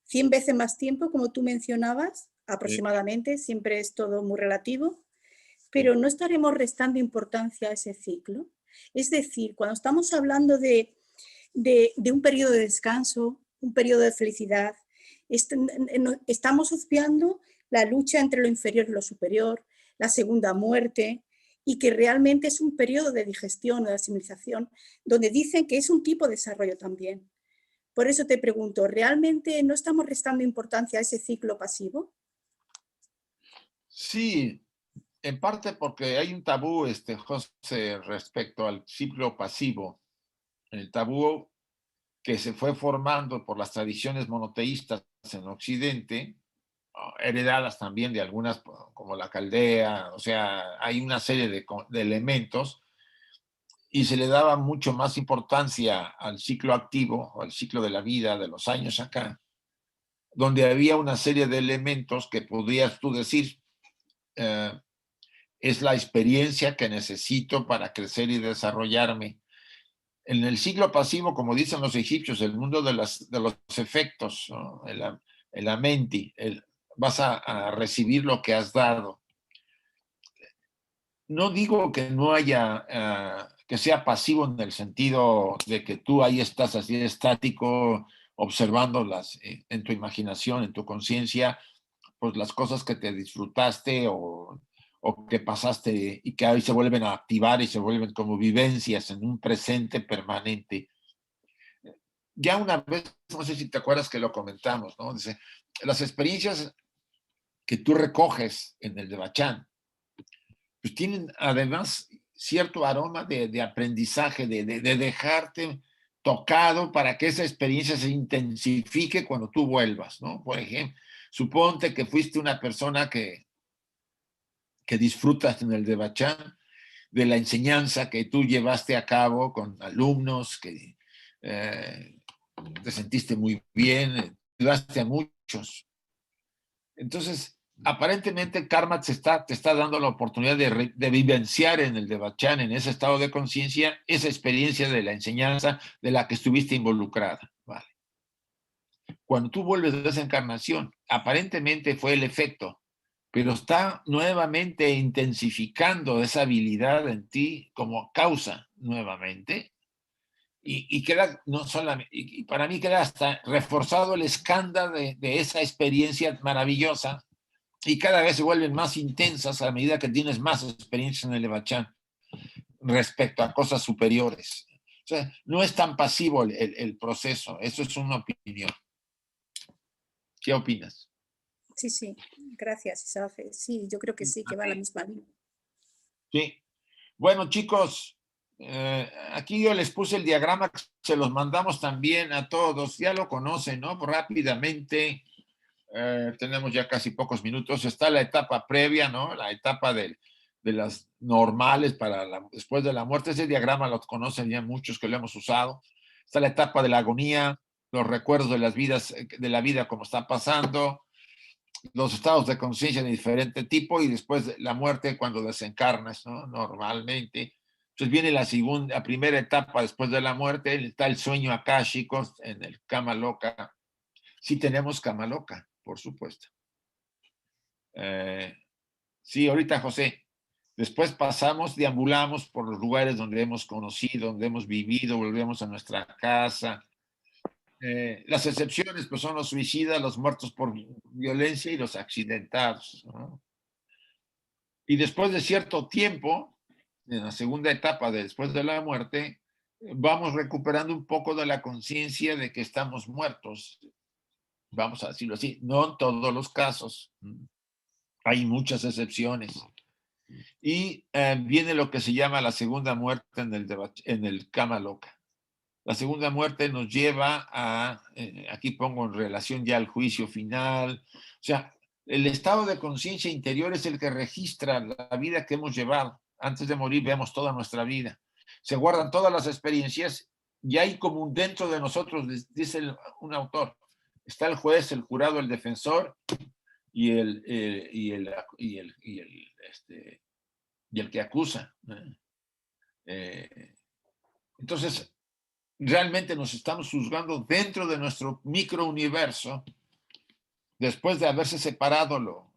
100 veces más tiempo, como tú mencionabas, aproximadamente, siempre es todo muy relativo, pero ¿no estaremos restando importancia a ese ciclo? Es decir, cuando estamos hablando de un periodo de descanso, un periodo de felicidad, estamos obviando la lucha entre lo inferior y lo superior, la segunda muerte, y que realmente es un periodo de digestión o de asimilización, donde dicen que es un tipo de desarrollo también. Por eso te pregunto, ¿realmente no estamos restando importancia a ese ciclo pasivo? Sí, en parte porque hay un tabú, José, respecto al ciclo pasivo. El tabú que se fue formando por las tradiciones monoteístas en Occidente, heredadas también de algunas, como la caldea, o sea, hay una serie de elementos, y se le daba mucho más importancia al ciclo activo, o al ciclo de la vida, de los años acá, donde había una serie de elementos que podrías tú decir, es la experiencia que necesito para crecer y desarrollarme. En el ciclo pasivo, como dicen los egipcios, el mundo de los efectos, ¿no? el amenti, vas a recibir lo que has dado. No digo que no haya, que sea pasivo en el sentido de que tú ahí estás así estático, observándolas en tu imaginación, en tu conciencia, pues las cosas que te disfrutaste o que pasaste y que hoy se vuelven a activar y se vuelven como vivencias en un presente permanente. Ya una vez, no sé si te acuerdas que lo comentamos, ¿no? Dice, las experiencias que tú recoges en el Devachan, pues tienen además cierto aroma de aprendizaje, de dejarte tocado para que esa experiencia se intensifique cuando tú vuelvas, ¿no? Por ejemplo, suponte que fuiste una persona que disfrutas en el Devachan de la enseñanza que tú llevaste a cabo con alumnos, que te sentiste muy bien, ayudaste a muchos. Entonces, aparentemente el karma te está dando la oportunidad de vivenciar en el Devachan, en ese estado de conciencia, esa experiencia de la enseñanza de la que estuviste involucrada. ¿Vale? Cuando tú vuelves de esa encarnación, aparentemente fue el efecto, pero está nuevamente intensificando esa habilidad en ti como causa nuevamente. Y queda, no solamente, y para mí queda hasta reforzado el escándalo de esa experiencia maravillosa, y cada vez se vuelven más intensas a medida que tienes más experiencia en el Devachan respecto a cosas superiores. O sea, no es tan pasivo el proceso, eso es una opinión. ¿Qué opinas? Sí, gracias, Isaac. Sí, yo creo que sí, que va a la misma línea. Sí. Bueno, chicos, aquí yo les puse el diagrama, se los mandamos también a todos, ya lo conocen, ¿no? Rápidamente, tenemos ya casi pocos minutos, está la etapa previa, ¿no? La etapa de las normales después de la muerte, ese diagrama lo conocen ya muchos que lo hemos usado. Está la etapa de la agonía, los recuerdos de la vida como está pasando, los estados de conciencia de diferente tipo, y después la muerte cuando desencarnas, ¿no? Normalmente. Entonces viene la primera etapa después de la muerte, está el sueño akáshico en el Kama Loka. Sí tenemos Kama Loka, por supuesto. Sí, ahorita José. Después deambulamos por los lugares donde hemos conocido, donde hemos vivido, volvemos a nuestra casa. Las excepciones pues, son los suicidas, los muertos por violencia y los accidentados, ¿no? Y después de cierto tiempo, en la segunda etapa de después de la muerte, vamos recuperando un poco de la conciencia de que estamos muertos. Vamos a decirlo así, no en todos los casos. Hay muchas excepciones. Y viene lo que se llama la segunda muerte en el Kama Loka. La segunda muerte nos lleva a, aquí pongo en relación ya al juicio final, o sea, el estado de conciencia interior es el que registra la vida que hemos llevado. Antes de morir vemos toda nuestra vida. Se guardan todas las experiencias y hay como un dentro de nosotros, dice un autor, está el juez, el jurado, el defensor y el que acusa. Entonces, realmente nos estamos juzgando dentro de nuestro microuniverso, después de haberse separado lo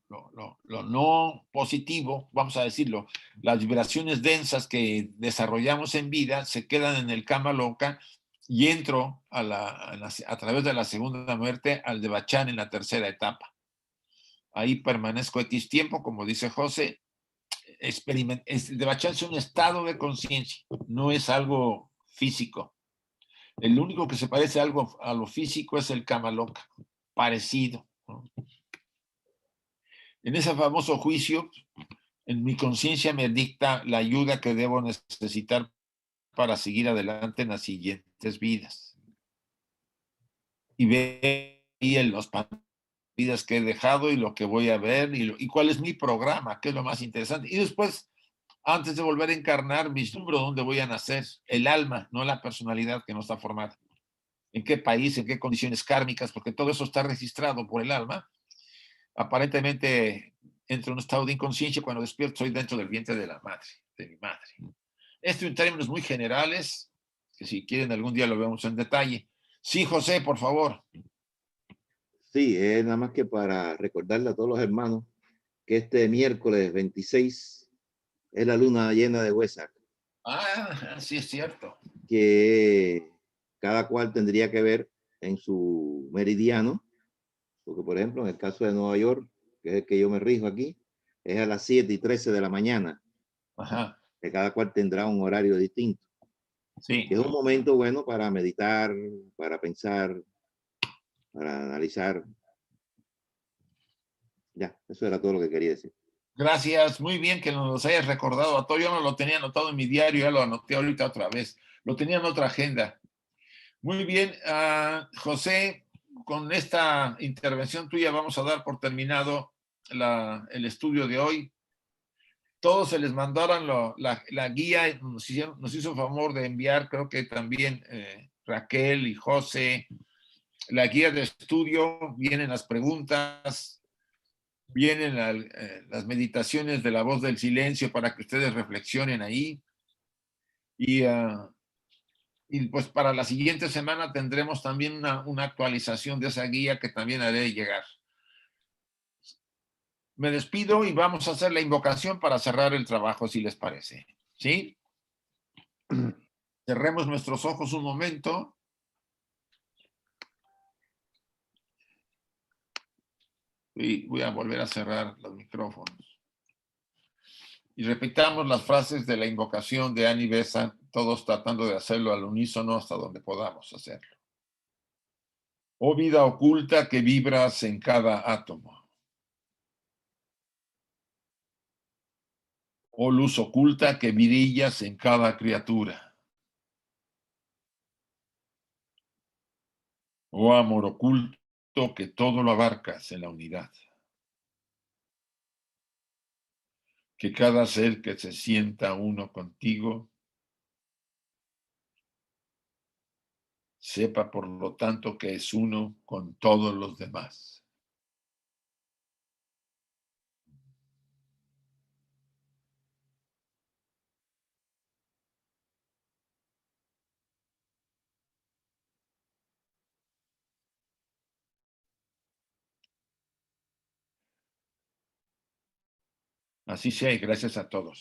no positivo, vamos a decirlo, las vibraciones densas que desarrollamos en vida se quedan en el Kama Loka y entro a través de la segunda muerte al Devachan en la tercera etapa. Ahí permanezco X tiempo, como dice José. El Devachan es un estado de conciencia, no es algo físico. El único que se parece algo a lo físico es el Kama Loka, parecido, ¿no? En ese famoso juicio, en mi conciencia me dicta la ayuda que debo necesitar para seguir adelante en las siguientes vidas. Y ver en los vidas que he dejado y lo que voy a ver y cuál es mi programa, que es lo más interesante. Y después, antes de volver a encarnar, vislumbro dónde voy a nacer, el alma, no la personalidad que no está formada. En qué país, en qué condiciones kármicas, porque todo eso está registrado por el alma. Aparentemente entro en un estado de inconsciencia, cuando despierto soy dentro del vientre de la madre, de mi madre. Esto en términos muy generales, que si quieren algún día lo vemos en detalle. Sí, José, por favor. Sí, es nada más que para recordarle a todos los hermanos que este miércoles 26 es la luna llena de Wesak. Ah, sí es cierto. Que cada cual tendría que ver en su meridiano, porque por ejemplo en el caso de Nueva York, que es el que yo me rijo aquí, es a las 7:13 de la mañana. Ajá. Que cada cual tendrá un horario distinto. Sí. Que es un momento bueno para meditar, para pensar, para analizar. Ya, eso era todo lo que quería decir. Gracias, muy bien que nos hayas recordado a todo. Yo no lo tenía anotado en mi diario, ya lo anoté ahorita otra vez. Lo tenía en otra agenda. Muy bien, José, con esta intervención tuya vamos a dar por terminado el estudio de hoy. Todos se les mandaron la guía, nos hizo favor de enviar, creo que también Raquel y José, la guía de estudio, vienen las preguntas, vienen las meditaciones de la voz del silencio para que ustedes reflexionen ahí. Y pues para la siguiente semana tendremos también una actualización de esa guía que también haré llegar. Me despido y vamos a hacer la invocación para cerrar el trabajo, si les parece. ¿Sí? Cerremos nuestros ojos un momento. Y voy a volver a cerrar los micrófonos. Y repitamos las frases de la invocación de Annie Besant, todos tratando de hacerlo al unísono hasta donde podamos hacerlo. Oh vida oculta que vibras en cada átomo. Oh luz oculta que brillas en cada criatura. Oh amor oculto que todo lo abarcas en la unidad. Que cada ser que se sienta uno contigo sepa por lo tanto que es uno con todos los demás. Así sea y gracias a todos.